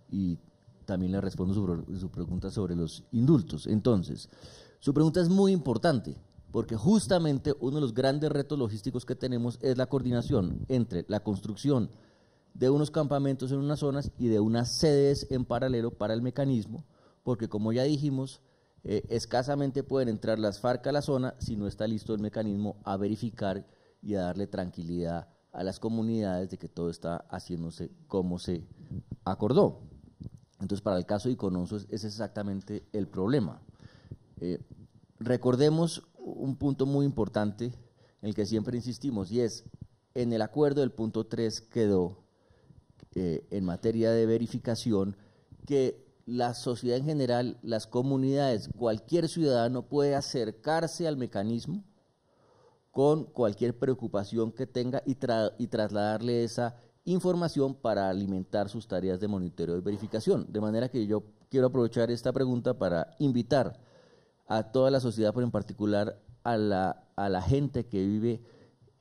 y también le respondo su pregunta sobre los indultos. Entonces, su pregunta es muy importante, porque justamente uno de los grandes retos logísticos que tenemos es la coordinación entre la construcción de unos campamentos en unas zonas y de unas sedes en paralelo para el mecanismo, porque como ya dijimos, escasamente pueden entrar las FARC a la zona si no está listo el mecanismo a verificar y a darle tranquilidad a las comunidades de que todo está haciéndose como se acordó. Entonces, para el caso de Icononso, ese es exactamente el problema. Recordemos un punto muy importante en el que siempre insistimos, y es: en el acuerdo del punto 3 quedó en materia de verificación, que la sociedad en general, las comunidades, cualquier ciudadano puede acercarse al mecanismo con cualquier preocupación que tenga y trasladarle esa información para alimentar sus tareas de monitoreo y verificación. De manera que yo quiero aprovechar esta pregunta para invitar a toda la sociedad, pero en particular a la gente que vive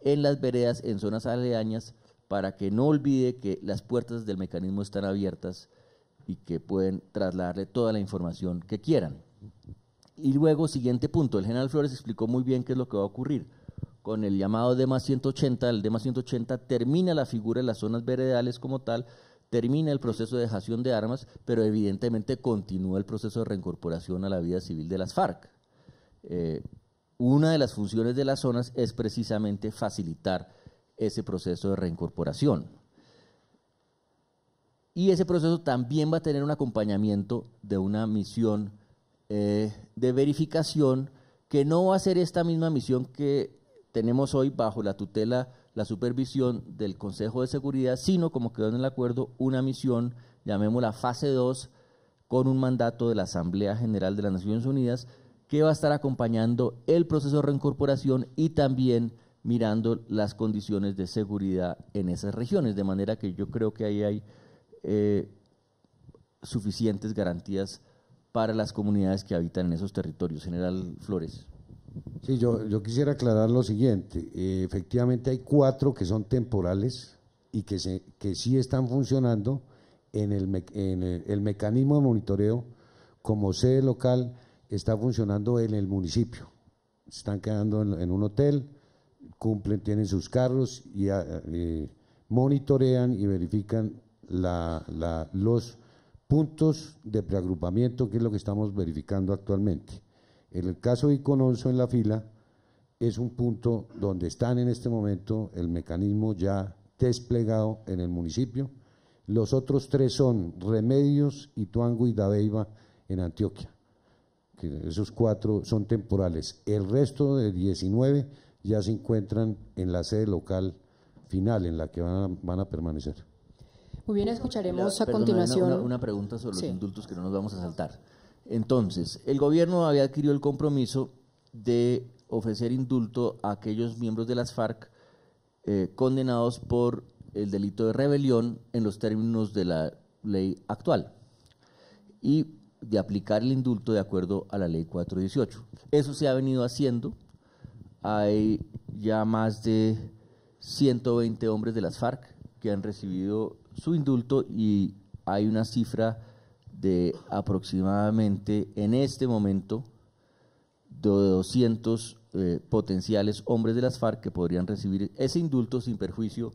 en las veredas, en zonas aledañas, para que no olvide que las puertas del mecanismo están abiertas y que pueden trasladarle toda la información que quieran. Y luego, siguiente punto, el general Flores explicó muy bien qué es lo que va a ocurrir. Con el llamado DEMA 180, el DEMA 180 termina la figura de las zonas veredales como tal, termina el proceso de dejación de armas, pero evidentemente continúa el proceso de reincorporación a la vida civil de las FARC. Una de las funciones de las zonas es precisamente facilitar ese proceso de reincorporación. Y ese proceso también va a tener un acompañamiento de una misión de verificación, que no va a ser esta misma misión que tenemos hoy bajo la tutela, la supervisión del Consejo de Seguridad, sino, como quedó en el acuerdo, una misión, llamémosla fase 2, con un mandato de la Asamblea General de las Naciones Unidas, que va a estar acompañando el proceso de reincorporación y también mirando las condiciones de seguridad en esas regiones, de manera que yo creo que ahí hay suficientes garantías para las comunidades que habitan en esos territorios. General Flores. Sí, yo quisiera aclarar lo siguiente. Efectivamente hay 4 que son temporales y que sí están funcionando en el mecanismo de monitoreo como sede local. Está funcionando en el municipio, están quedando en un hotel, tienen sus carros y monitorean y verifican los puntos de preagrupamiento, que es lo que estamos verificando actualmente. En el caso de Icononso, en la fila, es un punto donde están en este momento el mecanismo ya desplegado en el municipio. Los otros 3 son Remedios, Ituango y Dabeiba en Antioquia. Que esos 4 son temporales. El resto de 19 ya se encuentran en la sede local final, en la que van a permanecer. Muy bien, escucharemos a continuación. Una pregunta sobre los indultos que no nos vamos a saltar. Entonces, el gobierno había adquirido el compromiso de ofrecer indulto a aquellos miembros de las FARC condenados por el delito de rebelión en los términos de la ley actual y de aplicar el indulto de acuerdo a la ley 418. Eso se ha venido haciendo. Hay ya más de 120 hombres de las FARC que han recibido su indulto y hay una cifra de aproximadamente en este momento de 200 potenciales hombres de las FARC que podrían recibir ese indulto sin perjuicio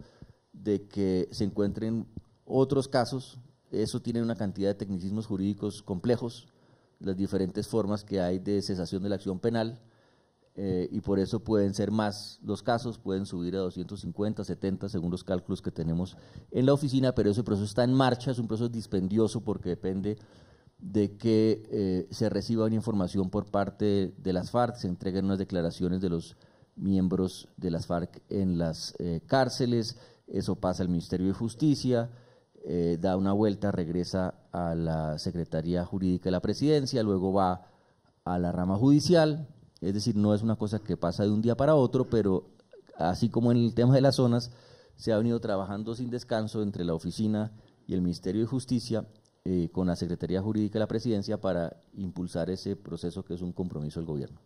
de que se encuentren otros casos. Eso tiene una cantidad de tecnicismos jurídicos complejos, las diferentes formas que hay de cesación de la acción penal, y por eso pueden ser más los casos, pueden subir a 250, 70 según los cálculos que tenemos en la oficina, pero ese proceso está en marcha, es un proceso dispendioso porque depende de que se reciba una información por parte de las FARC, se entreguen unas declaraciones de los miembros de las FARC en las cárceles, eso pasa al Ministerio de Justicia, da una vuelta, regresa a la Secretaría Jurídica de la Presidencia, luego va a la rama judicial, es decir, no es una cosa que pasa de un día para otro, pero así como en el tema de las zonas, se ha venido trabajando sin descanso entre la oficina y el Ministerio de Justicia con la Secretaría Jurídica de la Presidencia para impulsar ese proceso que es un compromiso del gobierno.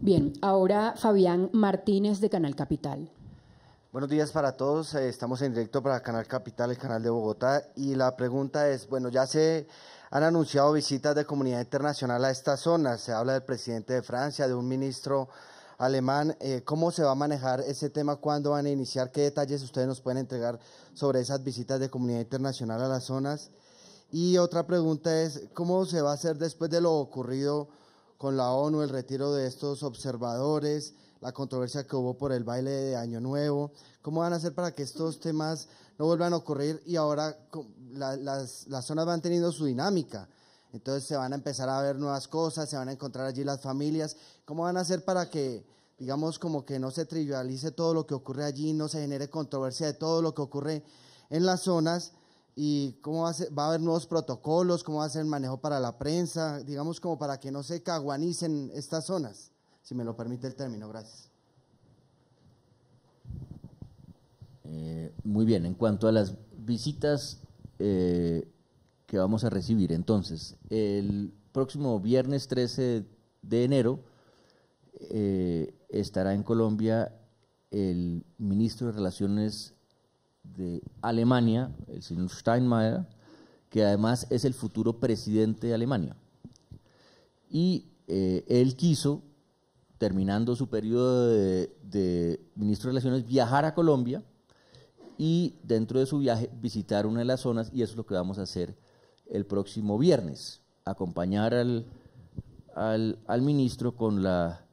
Bien, ahora Fabián Martínez de Canal Capital. Buenos días para todos, estamos en directo para Canal Capital, el canal de Bogotá, y la pregunta es, bueno, ya se han anunciado visitas de comunidad internacional a estas zonas, se habla del presidente de Francia, de un ministro alemán, ¿cómo se va a manejar ese tema? ¿Cuándo van a iniciar? ¿Qué detalles ustedes nos pueden entregar sobre esas visitas de comunidad internacional a las zonas? Y otra pregunta es, ¿cómo se va a hacer después de lo ocurrido con la ONU, el retiro de estos observadores, la controversia que hubo por el baile de Año Nuevo? ¿Cómo van a hacer para que estos temas no vuelvan a ocurrir y ahora las zonas van teniendo su dinámica? Entonces se van a empezar a ver nuevas cosas, se van a encontrar allí las familias. ¿Cómo van a hacer para que, digamos, como que no se trivialice todo lo que ocurre allí, no se genere controversia de todo lo que ocurre en las zonas y cómo va a haber nuevos protocolos, cómo va a ser el manejo para la prensa, digamos como para que no se caguanicen estas zonas, si me lo permite el término. Gracias. Muy bien, en cuanto a las visitas que vamos a recibir, entonces, el próximo viernes 13 de enero estará en Colombia el ministro de Relaciones de Alemania, el señor Steinmeier, que además es el futuro presidente de Alemania. Y él quiso, terminando su periodo de ministro de Relaciones, viajar a Colombia y dentro de su viaje visitar una de las zonas, y eso es lo que vamos a hacer el próximo viernes, acompañar al ministro con la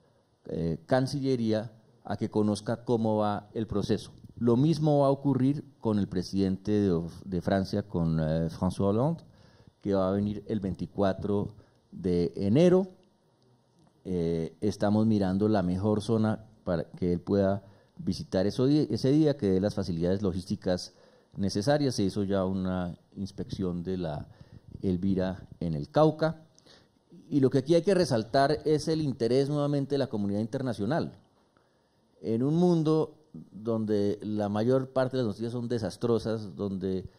Cancillería a que conozca cómo va el proceso. Lo mismo va a ocurrir con el presidente de Francia, con François Hollande, que va a venir el 24 de enero. Estamos mirando la mejor zona para que él pueda visitar ese día, que dé las facilidades logísticas necesarias. Se hizo ya una inspección de la Elvira en el Cauca. Y lo que aquí hay que resaltar es el interés nuevamente de la comunidad internacional. En un mundo donde la mayor parte de las noticias son desastrosas, donde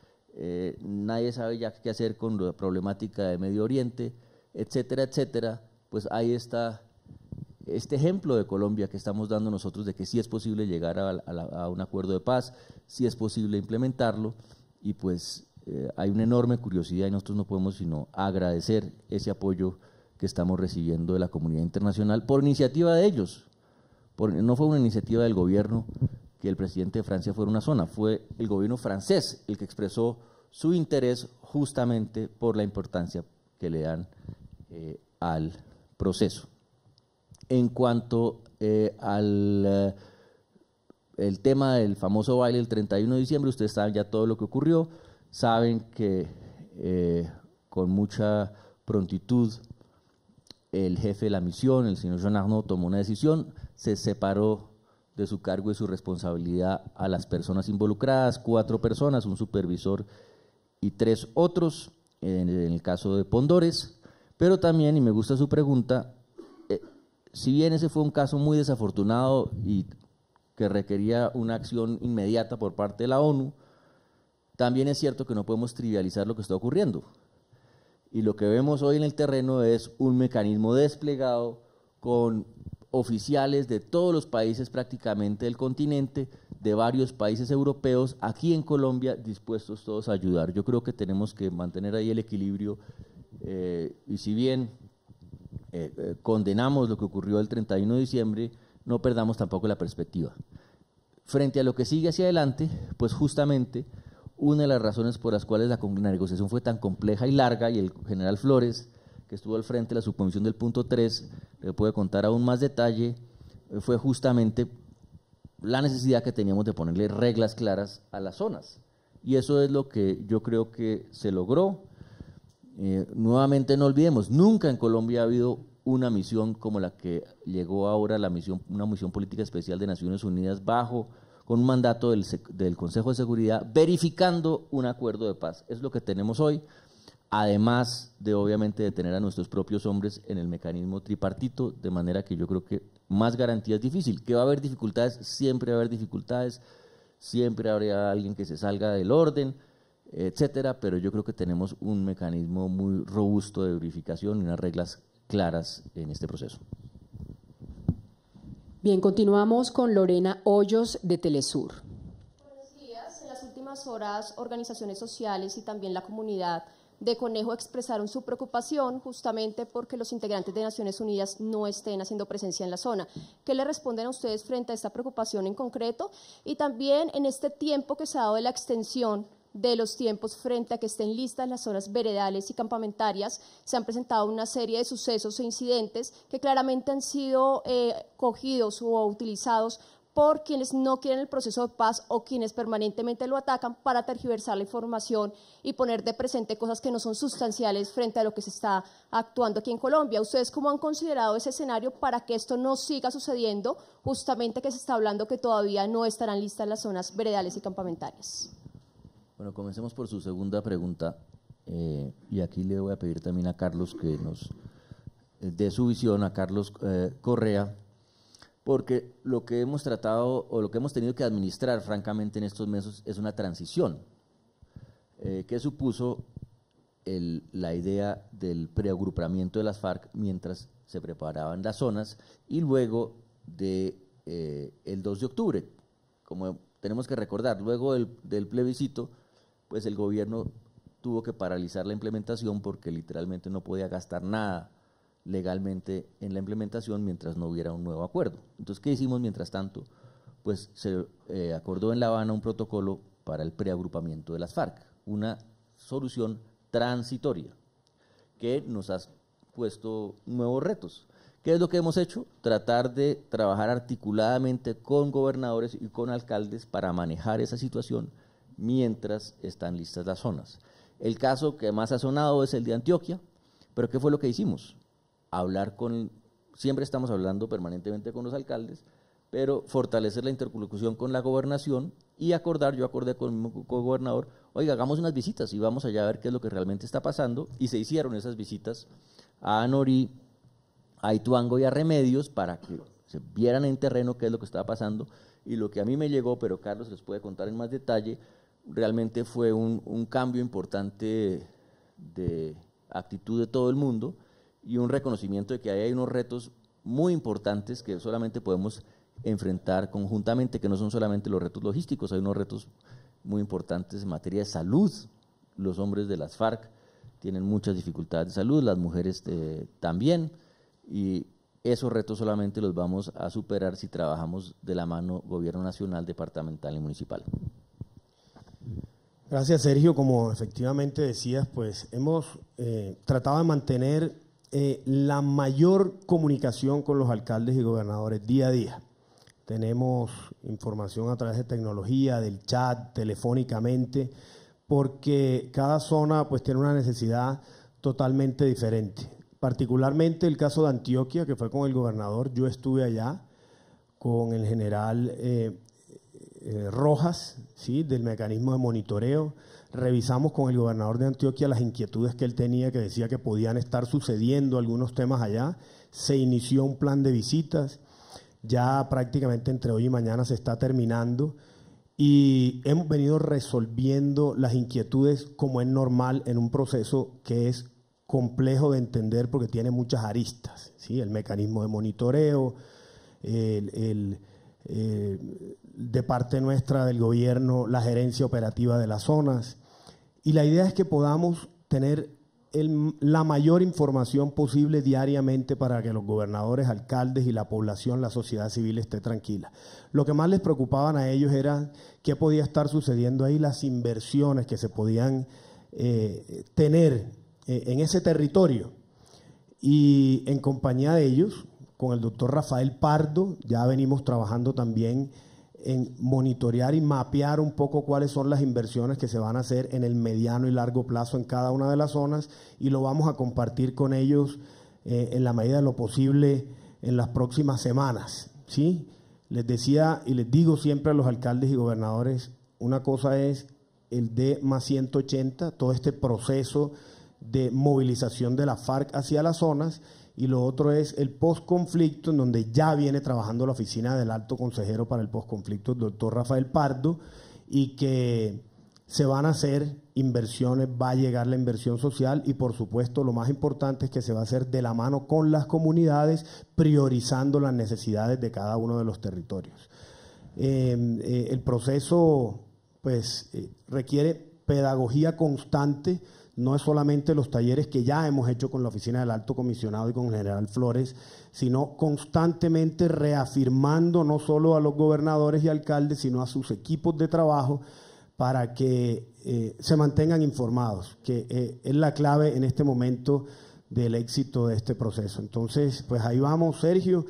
nadie sabe ya qué hacer con la problemática de Medio Oriente, etcétera, etcétera, pues ahí está este ejemplo de Colombia que estamos dando nosotros de que sí es posible llegar a un acuerdo de paz, sí es posible implementarlo, y pues hay una enorme curiosidad y nosotros no podemos sino agradecer ese apoyo que estamos recibiendo de la comunidad internacional por iniciativa de ellos. No fue una iniciativa del gobierno que el presidente de Francia fuera una zona, fue el gobierno francés el que expresó su interés justamente por la importancia que le dan al proceso. En cuanto al el tema del famoso baile del 31 de diciembre, ustedes saben ya todo lo que ocurrió, saben que con mucha prontitud el jefe de la misión, el señor Jean Arnaud, tomó una decisión, se separó de su cargo y su responsabilidad a las personas involucradas, 4 personas, un supervisor y 3 otros, en el caso de Pondores, pero también, y me gusta su pregunta, si bien ese fue un caso muy desafortunado y que requería una acción inmediata por parte de la ONU, también es cierto que no podemos trivializar lo que está ocurriendo. Y lo que vemos hoy en el terreno es un mecanismo desplegado con oficiales de todos los países prácticamente del continente, de varios países europeos, aquí en Colombia, dispuestos todos a ayudar. Yo creo que tenemos que mantener ahí el equilibrio y si bien condenamos lo que ocurrió el 31 de diciembre, no perdamos tampoco la perspectiva. Frente a lo que sigue hacia adelante, pues justamente una de las razones por las cuales la negociación fue tan compleja y larga, y el general Flores, que estuvo al frente de la subcomisión del punto 3, le puede contar aún más detalle, fue justamente la necesidad que teníamos de ponerle reglas claras a las zonas. Y eso es lo que yo creo que se logró. Nuevamente no olvidemos, nunca en Colombia ha habido una misión como la que llegó ahora, una misión política especial de Naciones Unidas con un mandato del Consejo de Seguridad, verificando un acuerdo de paz. Es lo que tenemos hoy, además de obviamente de tener a nuestros propios hombres en el mecanismo tripartito, de manera que yo creo que más garantía es difícil. Que va a haber dificultades, siempre va a haber dificultades, siempre habrá alguien que se salga del orden, etcétera, pero yo creo que tenemos un mecanismo muy robusto de verificación y unas reglas claras en este proceso. Bien, continuamos con Lorena Hoyos de Telesur. Buenos días. En las últimas horas, organizaciones sociales y también la comunidad de Conejo expresaron su preocupación justamente porque los integrantes de Naciones Unidas no estén haciendo presencia en la zona. ¿Qué le responden a ustedes frente a esta preocupación en concreto? Y también en este tiempo que se ha dado de la extensión de los tiempos frente a que estén listas las zonas veredales y campamentarias, se han presentado una serie de sucesos e incidentes que claramente han sido cogidos o utilizados por quienes no quieren el proceso de paz o quienes permanentemente lo atacan para tergiversar la información y poner de presente cosas que no son sustanciales frente a lo que se está actuando aquí en Colombia. ¿Ustedes cómo han considerado ese escenario para que esto no siga sucediendo, justamente que se está hablando que todavía no estarán listas las zonas veredales y campamentarias? Bueno, comencemos por su segunda pregunta. Y aquí le voy a pedir también a Carlos que nos dé su visión, a Carlos Correa, porque lo que hemos tratado o lo que hemos tenido que administrar francamente en estos meses es una transición que supuso la idea del preagrupamiento de las FARC mientras se preparaban las zonas y luego de el 2 de octubre. Como tenemos que recordar, luego del plebiscito, pues el gobierno tuvo que paralizar la implementación porque literalmente no podía gastar nada legalmente en la implementación mientras no hubiera un nuevo acuerdo. Entonces, ¿qué hicimos mientras tanto? Pues se acordó en La Habana un protocolo para el preagrupamiento de las FARC, una solución transitoria que nos ha puesto nuevos retos. ¿Qué es lo que hemos hecho? Tratar de trabajar articuladamente con gobernadores y con alcaldes para manejar esa situación mientras están listas las zonas. El caso que más ha sonado es el de Antioquia, pero ¿qué fue lo que hicimos? Siempre estamos hablando permanentemente con los alcaldes, pero fortalecer la interlocución con la gobernación y yo acordé con el gobernador, oiga, hagamos unas visitas y vamos allá a ver qué es lo que realmente está pasando, y se hicieron esas visitas a Anorí, a Ituango y a Remedios para que se vieran en terreno qué es lo que estaba pasando, y lo que a mí me llegó, pero Carlos les puede contar en más detalle, realmente fue un cambio importante de actitud de todo el mundo y un reconocimiento de que ahí hay unos retos muy importantes que solamente podemos enfrentar conjuntamente, que no son solamente los retos logísticos, hay unos retos muy importantes en materia de salud. Los hombres de las FARC tienen muchas dificultades de salud, las mujeres también, y esos retos solamente los vamos a superar si trabajamos de la mano gobierno nacional, departamental y municipal. Gracias, Sergio. Como efectivamente decías, pues hemos tratado de mantener la mayor comunicación con los alcaldes y gobernadores día a día. Tenemos información a través de tecnología, del chat, telefónicamente, porque cada zona pues tiene una necesidad totalmente diferente. Particularmente el caso de Antioquia, que fue con el gobernador, yo estuve allá con el general Rojas, ¿sí?, del mecanismo de monitoreo. Revisamos con el gobernador de Antioquia las inquietudes que él tenía, que decía que podían estar sucediendo algunos temas allá. Se inició un plan de visitas, ya prácticamente entre hoy y mañana se está terminando, y hemos venido resolviendo las inquietudes como es normal en un proceso que es complejo de entender porque tiene muchas aristas, ¿sí? El mecanismo de monitoreo, de parte nuestra del gobierno, la gerencia operativa de las zonas, y la idea es que podamos tener la mayor información posible diariamente para que los gobernadores, alcaldes y la población, la sociedad civil esté tranquila. Lo que más les preocupaban a ellos era qué podía estar sucediendo ahí, las inversiones que se podían tener en ese territorio, y en compañía de ellos, con el doctor Rafael Pardo, ya venimos trabajando también en monitorear y mapear un poco cuáles son las inversiones que se van a hacer en el mediano y largo plazo en cada una de las zonas, y lo vamos a compartir con ellos en la medida de lo posible en las próximas semanas, ¿sí? Les decía y les digo siempre a los alcaldes y gobernadores, una cosa es el D+180, todo este proceso de movilización de la FARC hacia las zonas, y lo otro es el postconflicto, en donde ya viene trabajando la oficina del alto consejero para el postconflicto, el doctor Rafael Pardo, y que se van a hacer inversiones, va a llegar la inversión social, y por supuesto lo más importante es que se va a hacer de la mano con las comunidades, priorizando las necesidades de cada uno de los territorios. El proceso pues requiere pedagogía constante. No es solamente los talleres que ya hemos hecho con la Oficina del Alto Comisionado y con el General Flores, sino constantemente reafirmando no solo a los gobernadores y alcaldes, sino a sus equipos de trabajo para que se mantengan informados, que es la clave en este momento del éxito de este proceso. Entonces, pues ahí vamos, Sergio.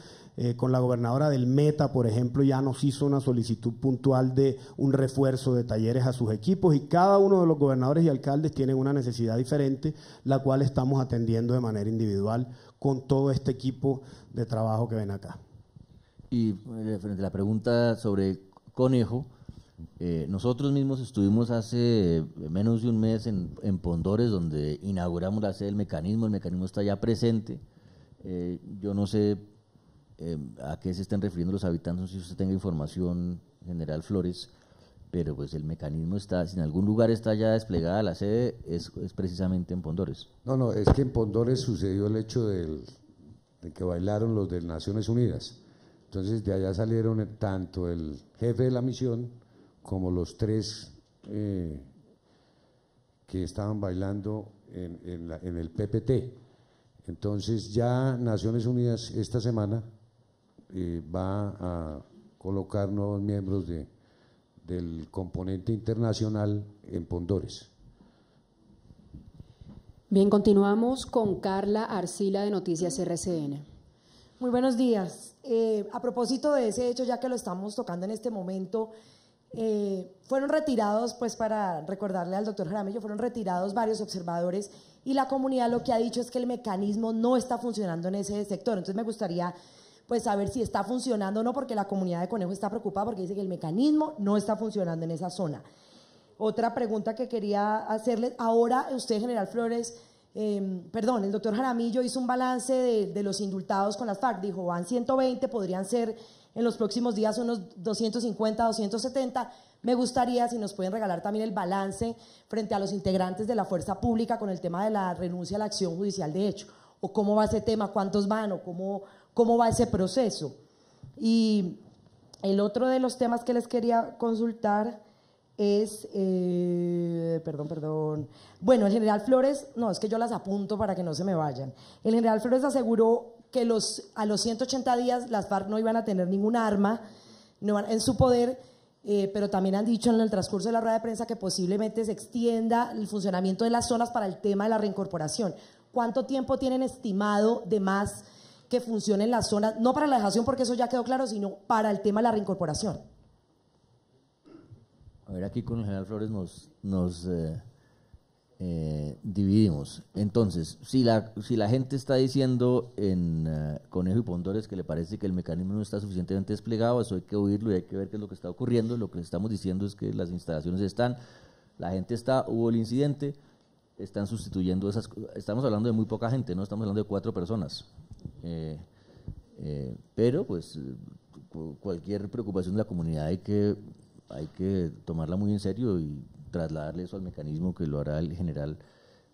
Con la gobernadora del Meta, por ejemplo, ya nos hizo una solicitud puntual de un refuerzo de talleres a sus equipos, y cada uno de los gobernadores y alcaldes tienen una necesidad diferente, la cual estamos atendiendo de manera individual con todo este equipo de trabajo que ven acá. Y frente a la pregunta sobre Conejo, Nosotros mismos estuvimos hace menos de un mes en Pondores, donde inauguramos la sede del mecanismo. El mecanismo está ya presente. Yo no sé a qué se estén refiriendo los habitantes, no sé si usted tenga información, General Flores, pero pues el mecanismo está, si en algún lugar está ya desplegada la sede, es precisamente en Pondores. No, es que en Pondores sucedió el hecho de que bailaron los de Naciones Unidas. Entonces de allá salieron tanto el jefe de la misión como los 3 que estaban bailando en el PPT. Entonces ya Naciones Unidas esta semana va a colocar nuevos miembros del componente internacional en Pondores. Bien, continuamos con Carla Arcila de Noticias RCN. Muy buenos días. A propósito de ese hecho, ya que lo estamos tocando en este momento, fueron retirados, pues para recordarle al doctor Jaramillo, fueron retirados varios observadores y la comunidad lo que ha dicho es que el mecanismo no está funcionando en ese sector. Entonces me gustaría pues saber si está funcionando o no, porque la comunidad de Conejo está preocupada porque dice que el mecanismo no está funcionando en esa zona. Otra pregunta que quería hacerle, ahora usted, General Flores, el doctor Jaramillo hizo un balance de los indultados con las FARC, dijo, van 120, podrían ser en los próximos días unos 250, 270. Me gustaría si nos pueden regalar también el balance frente a los integrantes de la fuerza pública con el tema de la renuncia a la acción judicial de hecho, o cómo va ese tema, cuántos van, o cómo va ese proceso. Y el otro de los temas que les quería consultar es, bueno, el general Flores, no, es que yo las apunto para que no se me vayan. El general Flores aseguró que a los 180 días las FARC no iban a tener ningún arma en su poder, pero también han dicho en el transcurso de la rueda de prensa que posiblemente se extienda el funcionamiento de las zonas para el tema de la reincorporación. ¿Cuánto tiempo tienen estimado de más que funcionen las zonas, no para la dejación porque eso ya quedó claro, sino para el tema de la reincorporación? A ver, aquí con el general Flores nos dividimos. Entonces, si la gente está diciendo en Conejo y Pondores que le parece que el mecanismo no está suficientemente desplegado, eso hay que oírlo y hay que ver qué es lo que está ocurriendo. Lo que estamos diciendo es que las instalaciones están, la gente está, hubo el incidente, están sustituyendo esas, estamos hablando de muy poca gente, no estamos hablando de 4 personas, pero pues cualquier preocupación de la comunidad hay que tomarla muy en serio y trasladarle eso al mecanismo que lo hará el general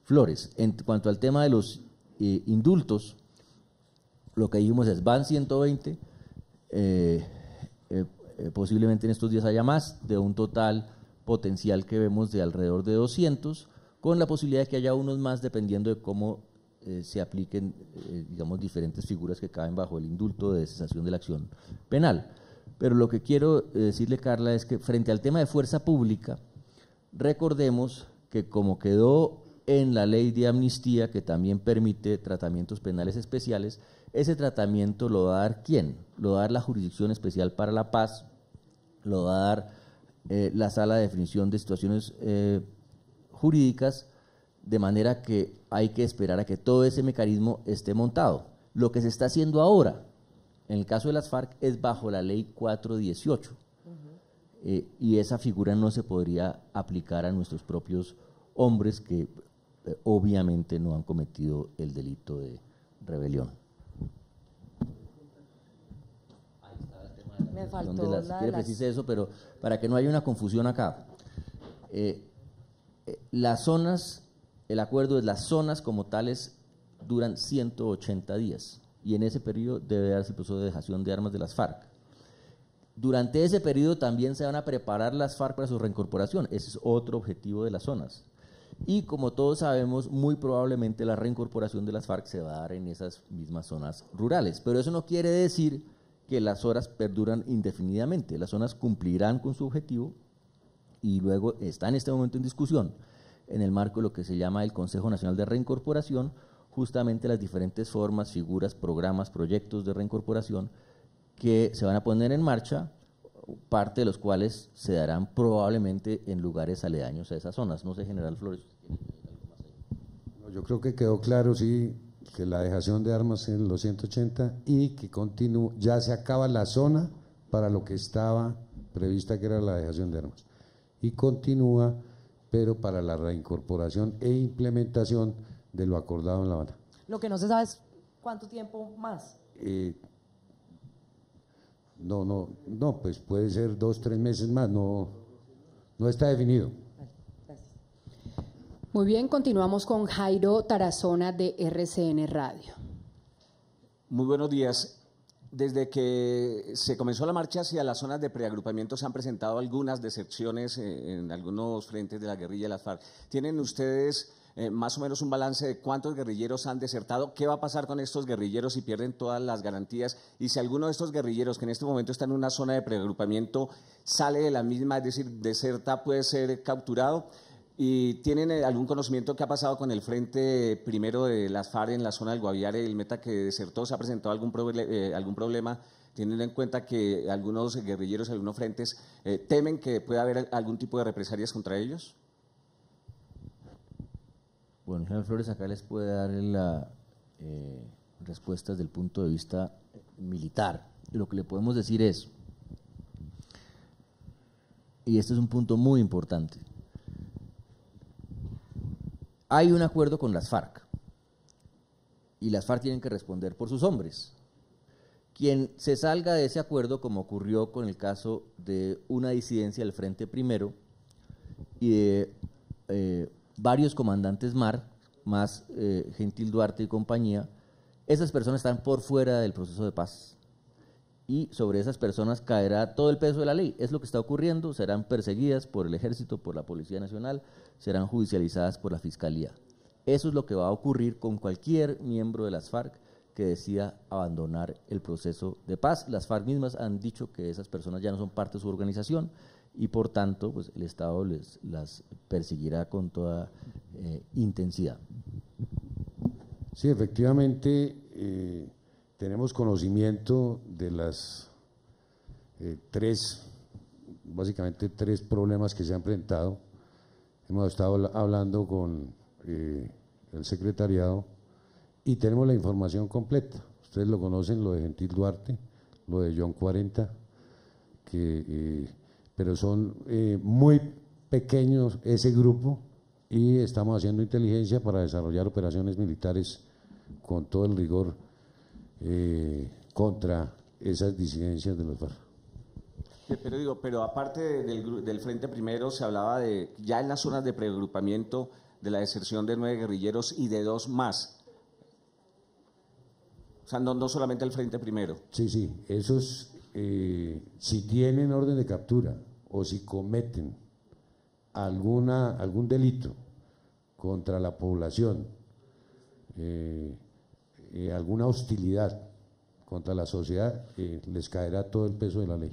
Flores. En cuanto al tema de los indultos, lo que dijimos es, van 120, posiblemente en estos días haya más, de un total potencial que vemos de alrededor de 200, con la posibilidad de que haya unos más dependiendo de cómo se apliquen, digamos, diferentes figuras que caben bajo el indulto de cesación de la acción penal. Pero lo que quiero decirle, Carla, es que frente al tema de fuerza pública, recordemos que como quedó en la ley de amnistía, que también permite tratamientos penales especiales, ese tratamiento lo va a dar ¿quién? Lo va a dar la Jurisdicción Especial para la Paz, lo va a dar la Sala de Definición de Situaciones Jurídicas, de manera que hay que esperar a que todo ese mecanismo esté montado. Lo que se está haciendo ahora, en el caso de las FARC, es bajo la ley 418, y esa figura no se podría aplicar a nuestros propios hombres que obviamente no han cometido el delito de rebelión. Ahí está el tema de Me faltó quiere precise eso, pero para que no haya una confusión acá. Las zonas, el acuerdo es las zonas como tales duran 180 días y en ese periodo debe darse el proceso de dejación de armas de las FARC. Durante ese periodo también se van a preparar las FARC para su reincorporación, ese es otro objetivo de las zonas. Y como todos sabemos, muy probablemente la reincorporación de las FARC se va a dar en esas mismas zonas rurales, pero eso no quiere decir que las zonas perduran indefinidamente, las zonas cumplirán con su objetivo y luego está en este momento en discusión, en el marco de lo que se llama el Consejo Nacional de Reincorporación, justamente las diferentes formas, figuras, programas, proyectos de reincorporación que se van a poner en marcha, parte de los cuales se darán probablemente en lugares aledaños a esas zonas. No sé, General Flores. No, yo creo que quedó claro, sí, que la dejación de armas en los 180 y que ya se acaba la zona para lo que estaba prevista, que era la dejación de armas. Y continúa, pero para la reincorporación e implementación de lo acordado en La Habana. Lo que no se sabe es cuánto tiempo más. No, pues puede ser 2, 3 meses más, no está definido. Muy bien, continuamos con Jairo Tarazona de RCN Radio. Muy buenos días. Desde que se comenzó la marcha hacia las zonas de preagrupamiento se han presentado algunas deserciones en algunos frentes de la guerrilla de las FARC. ¿Tienen ustedes más o menos un balance de cuántos guerrilleros han desertado? ¿Qué va a pasar con estos guerrilleros si pierden todas las garantías? Y si alguno de estos guerrilleros que en este momento está en una zona de preagrupamiento sale de la misma, es decir, deserta, puede ser capturado. ¿Y tienen algún conocimiento qué ha pasado con el frente primero de las FARC en la zona del Guaviare, el Meta, que desertó? ¿Se ha presentado algún problema, teniendo en cuenta que algunos guerrilleros, algunos frentes, temen que pueda haber algún tipo de represalias contra ellos? Bueno, general Flores acá les puede dar las respuestas desde el punto de vista militar. Lo que le podemos decir es, y este es un punto muy importante, hay un acuerdo con las FARC y las FARC tienen que responder por sus hombres. Quien se salga de ese acuerdo, como ocurrió con el caso de una disidencia del Frente Primero y de varios comandantes MAR, más Gentil Duarte y compañía, esas personas están por fuera del proceso de paz y sobre esas personas caerá todo el peso de la ley. Es lo que está ocurriendo, serán perseguidas por el Ejército, por la Policía Nacional, serán judicializadas por la Fiscalía. Eso es lo que va a ocurrir con cualquier miembro de las FARC que decida abandonar el proceso de paz. Las FARC mismas han dicho que esas personas ya no son parte de su organización y por tanto pues, el Estado las perseguirá con toda intensidad. Sí, efectivamente tenemos conocimiento de las básicamente tres problemas que se han presentado. Hemos estado hablando con el secretariado y tenemos la información completa. Ustedes lo conocen, lo de Gentil Duarte, lo de John 40, pero son muy pequeños ese grupo y estamos haciendo inteligencia para desarrollar operaciones militares con todo el rigor contra esas disidencias de los FARC. Pero aparte del Frente Primero se hablaba de, ya en las zonas de preagrupamiento, de la deserción de 9 guerrilleros y de 2 más. O sea, no solamente el Frente Primero. Sí, esos si tienen orden de captura o si cometen algún delito contra la población, alguna hostilidad contra la sociedad, les caerá todo el peso de la ley.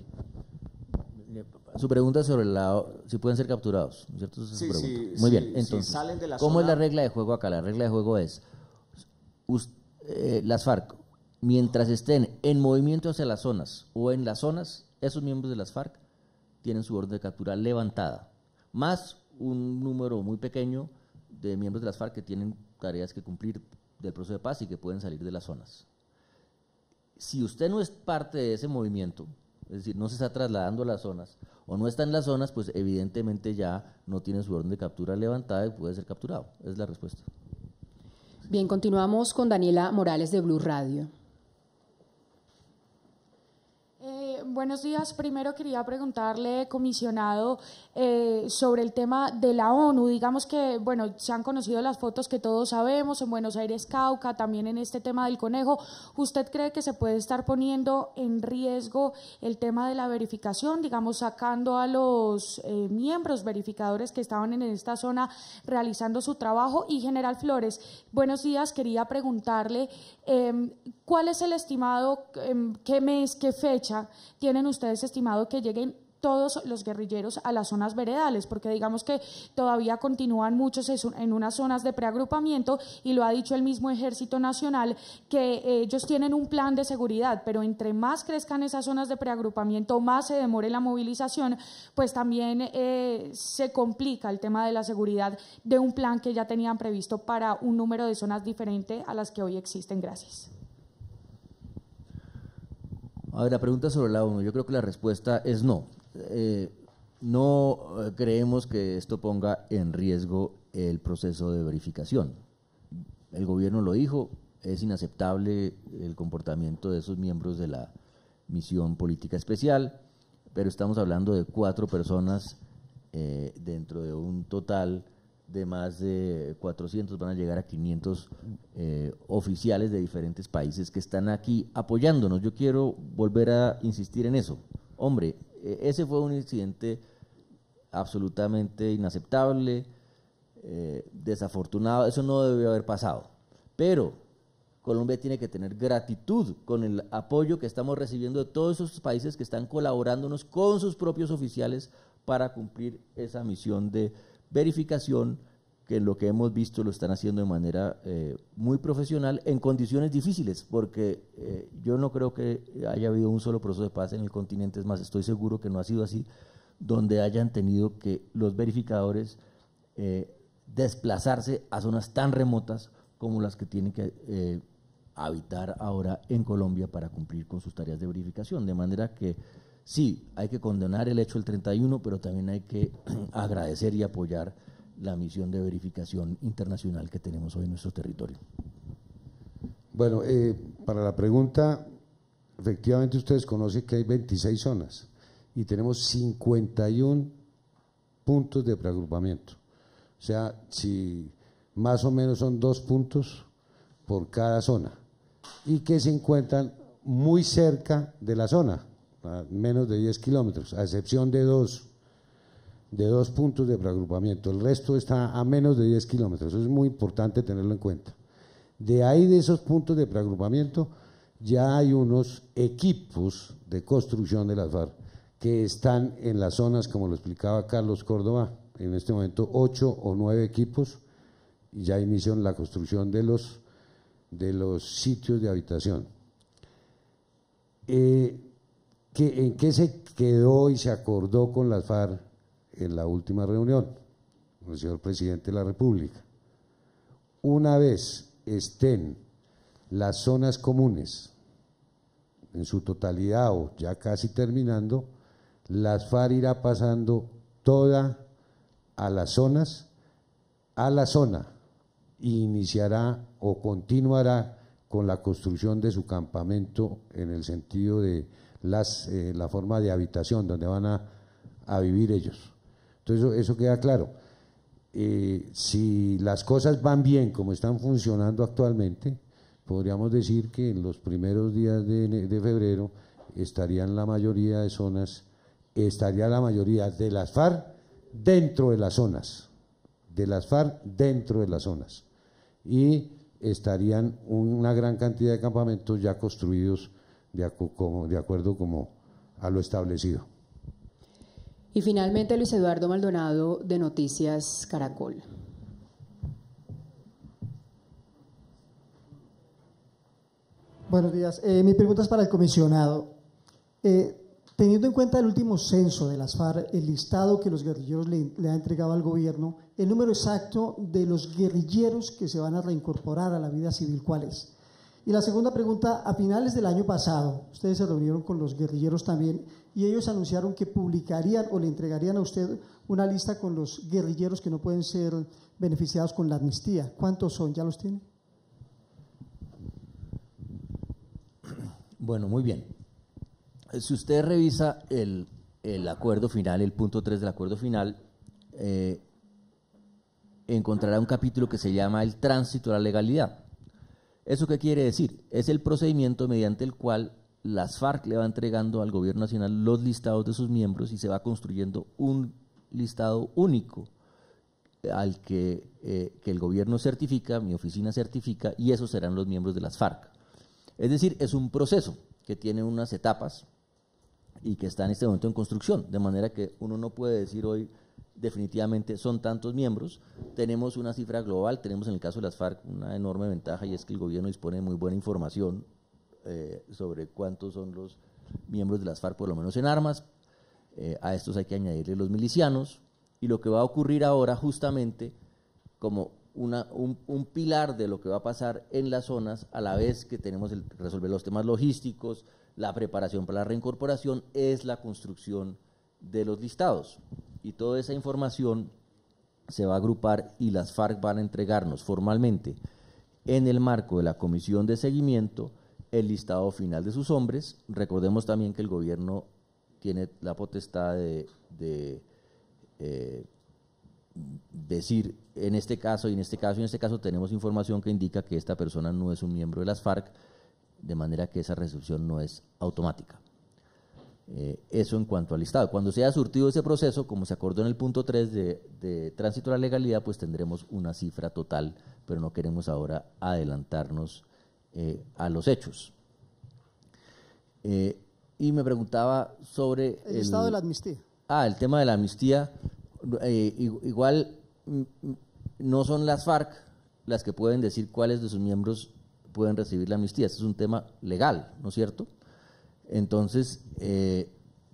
Su pregunta sobre si pueden ser capturados, ¿cierto? Sí, muy bien, entonces, si salen de la ¿cómo zona? es la regla de juego acá? La regla de juego es, las FARC, mientras estén en movimiento hacia las zonas o en las zonas, esos miembros de las FARC tienen su orden de captura levantada, más un número muy pequeño de miembros de las FARC que tienen tareas que cumplir del proceso de paz y que pueden salir de las zonas. Si usted no es parte de ese movimiento, es decir, no se está trasladando a las zonas o no está en las zonas, pues evidentemente ya no tiene su orden de captura levantada y puede ser capturado. Esa es la respuesta. Bien, continuamos con Daniela Morales de Blue Radio. Buenos días. Primero quería preguntarle, comisionado, sobre el tema de la ONU. Digamos que, bueno, se han conocido las fotos que todos sabemos en Buenos Aires, Cauca, también en este tema del conejo. ¿Usted cree que se puede estar poniendo en riesgo el tema de la verificación, digamos, sacando a los miembros verificadores que estaban en esta zona realizando su trabajo? Y General Flores, buenos días. Quería preguntarle ¿cuál es el estimado, qué mes, qué fecha tienen ustedes estimado que lleguen todos los guerrilleros a las zonas veredales? Porque digamos que todavía continúan muchos en unas zonas de preagrupamiento y lo ha dicho el mismo Ejército Nacional que ellos tienen un plan de seguridad, pero entre más crezcan esas zonas de preagrupamiento, más se demore la movilización, pues también se complica el tema de la seguridad de un plan que ya tenían previsto para un número de zonas diferente a las que hoy existen. Gracias. A ver, la pregunta sobre la ONU, yo creo que la respuesta es no. no creemos que esto ponga en riesgo el proceso de verificación. El gobierno lo dijo, es inaceptable el comportamiento de esos miembros de la misión política especial, pero estamos hablando de 4 personas dentro de un total de más de 400, van a llegar a 500 oficiales de diferentes países que están aquí apoyándonos. Yo quiero volver a insistir en eso. Hombre, ese fue un incidente absolutamente inaceptable, desafortunado, eso no debió haber pasado. Pero Colombia tiene que tener gratitud con el apoyo que estamos recibiendo de todos esos países que están colaborándonos con sus propios oficiales para cumplir esa misión de verificación, que en lo que hemos visto lo están haciendo de manera muy profesional en condiciones difíciles, porque yo no creo que haya habido un solo proceso de paz en el continente, es más, estoy seguro que no ha sido así, donde hayan tenido que los verificadores desplazarse a zonas tan remotas como las que tienen que habitar ahora en Colombia para cumplir con sus tareas de verificación, de manera que sí, hay que condenar el hecho del 31, pero también hay que agradecer y apoyar la misión de verificación internacional que tenemos hoy en nuestro territorio. Bueno, para la pregunta, efectivamente ustedes conocen que hay 26 zonas y tenemos 51 puntos de preagrupamiento. O sea, si más o menos son 2 puntos por cada zona y que se encuentran muy cerca de la zona, a menos de 10 kilómetros, a excepción de dos puntos de preagrupamiento. El resto está a menos de 10 kilómetros. Eso es muy importante tenerlo en cuenta. De ahí, de esos puntos de preagrupamiento, ya hay unos equipos de construcción de las FARC que están en las zonas, como lo explicaba Carlos Córdoba, en este momento 8 o 9 equipos, y ya inició la construcción de los sitios de habitación. ¿En qué se quedó y se acordó con las FARC en la última reunión con el señor presidente de la República? Una vez estén las zonas comunes en su totalidad o ya casi terminando, las FARC irá pasando toda a las zonas, a la zona, e iniciará o continuará con la construcción de su campamento en el sentido de la forma de habitación donde van a vivir ellos. Entonces eso queda claro. Si las cosas van bien como están funcionando actualmente, podríamos decir que en los primeros días de febrero estarían la mayoría de zonas, estaría la mayoría de las FARC dentro de las zonas, y estarían una gran cantidad de campamentos ya construidos de acuerdo como a lo establecido. Y finalmente Luis Eduardo Maldonado, de Noticias Caracol. Buenos días. Mi pregunta es para el comisionado. Teniendo en cuenta el último censo de las FARC, el listado que los guerrilleros le ha entregado al gobierno, el número exacto de los guerrilleros que se van a reincorporar a la vida civil, ¿cuál es? Y la segunda pregunta, a finales del año pasado, ustedes se reunieron con los guerrilleros también y ellos anunciaron que publicarían o le entregarían a usted una lista con los guerrilleros que no pueden ser beneficiados con la amnistía. ¿Cuántos son? ¿Ya los tiene? Bueno, muy bien. Si usted revisa el acuerdo final, el punto 3 del acuerdo final, encontrará un capítulo que se llama el tránsito a la legalidad. ¿Eso qué quiere decir? Es el procedimiento mediante el cual las FARC le va entregando al gobierno nacional los listados de sus miembros y se va construyendo un listado único al que el gobierno certifica, mi oficina certifica, y esos serán los miembros de las FARC. Es decir, es un proceso que tiene unas etapas y que está en este momento en construcción, de manera que uno no puede decir hoy definitivamente son tantos miembros. Tenemos una cifra global, tenemos en el caso de las FARC una enorme ventaja, y es que el gobierno dispone de muy buena información sobre cuántos son los miembros de las FARC, por lo menos en armas. A estos hay que añadirle los milicianos, y lo que va a ocurrir ahora justamente como un pilar de lo que va a pasar en las zonas, a la vez que tenemos que resolver los temas logísticos, la preparación para la reincorporación, es la construcción de los listados. Y toda esa información se va a agrupar y las FARC van a entregarnos formalmente, en el marco de la comisión de seguimiento, el listado final de sus hombres. Recordemos también que el gobierno tiene la potestad de decir en este caso y en este caso y en este caso tenemos información que indica que esta persona no es un miembro de las FARC, de manera que esa recepción no es automática. Eso en cuanto al listado. Cuando se haya surtido ese proceso, como se acordó en el punto 3 de tránsito a la legalidad, pues tendremos una cifra total, pero no queremos ahora adelantarnos a los hechos. Y me preguntaba sobre el estado de la amnistía. El tema de la amnistía. Igual no son las FARC las que pueden decir cuáles de sus miembros pueden recibir la amnistía. Este es un tema legal, ¿no es cierto? Entonces,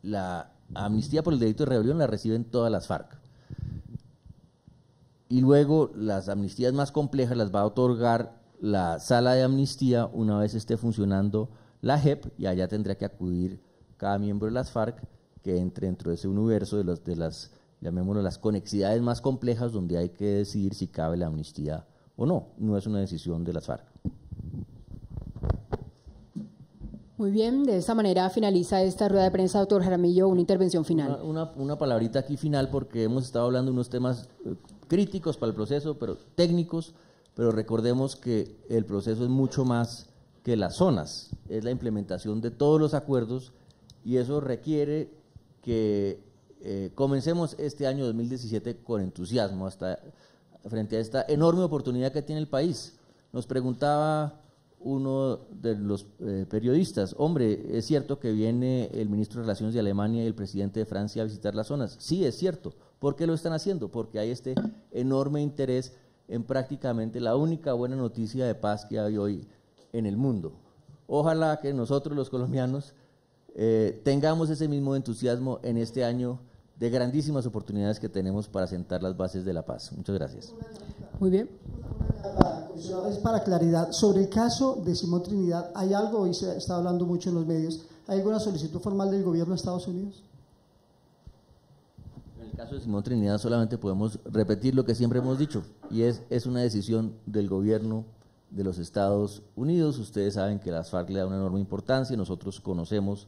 la amnistía por el delito de rebelión la reciben todas las FARC. Y luego las amnistías más complejas las va a otorgar la sala de amnistía una vez esté funcionando la JEP, y allá tendrá que acudir cada miembro de las FARC que entre dentro de ese universo de las llamémoslo las conexidades más complejas, donde hay que decidir si cabe la amnistía o no. No es una decisión de las FARC. Muy bien, de esta manera finaliza esta rueda de prensa, doctor Jaramillo, una intervención final. Una palabrita aquí final, porque hemos estado hablando de unos temas críticos para el proceso, pero técnicos, pero recordemos que el proceso es mucho más que las zonas, es la implementación de todos los acuerdos, y eso requiere que comencemos este año 2017 con entusiasmo frente a esta enorme oportunidad que tiene el país. Nos preguntaba uno de los periodistas, hombre, ¿es cierto que viene el ministro de Relaciones de Alemania y el presidente de Francia a visitar las zonas? Sí, es cierto. ¿Por qué lo están haciendo? Porque hay este enorme interés en prácticamente la única buena noticia de paz que hay hoy en el mundo. Ojalá que nosotros los colombianos tengamos ese mismo entusiasmo en este año de grandísimas oportunidades que tenemos para sentar las bases de la paz. Muchas gracias. Muy bien. Es para claridad, sobre el caso de Simón Trinidad, ¿hay algo, hoy se está hablando mucho en los medios, ¿hay alguna solicitud formal del gobierno de Estados Unidos? En el caso de Simón Trinidad solamente podemos repetir lo que siempre hemos dicho, y es una decisión del gobierno de los Estados Unidos. Ustedes saben que las FARC le dan una enorme importancia, nosotros conocemos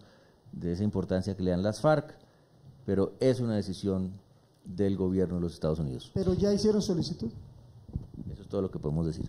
de esa importancia que le dan las FARC, pero es una decisión del gobierno de los Estados Unidos. ¿Pero ya hicieron solicitud? Eso es todo lo que podemos decir.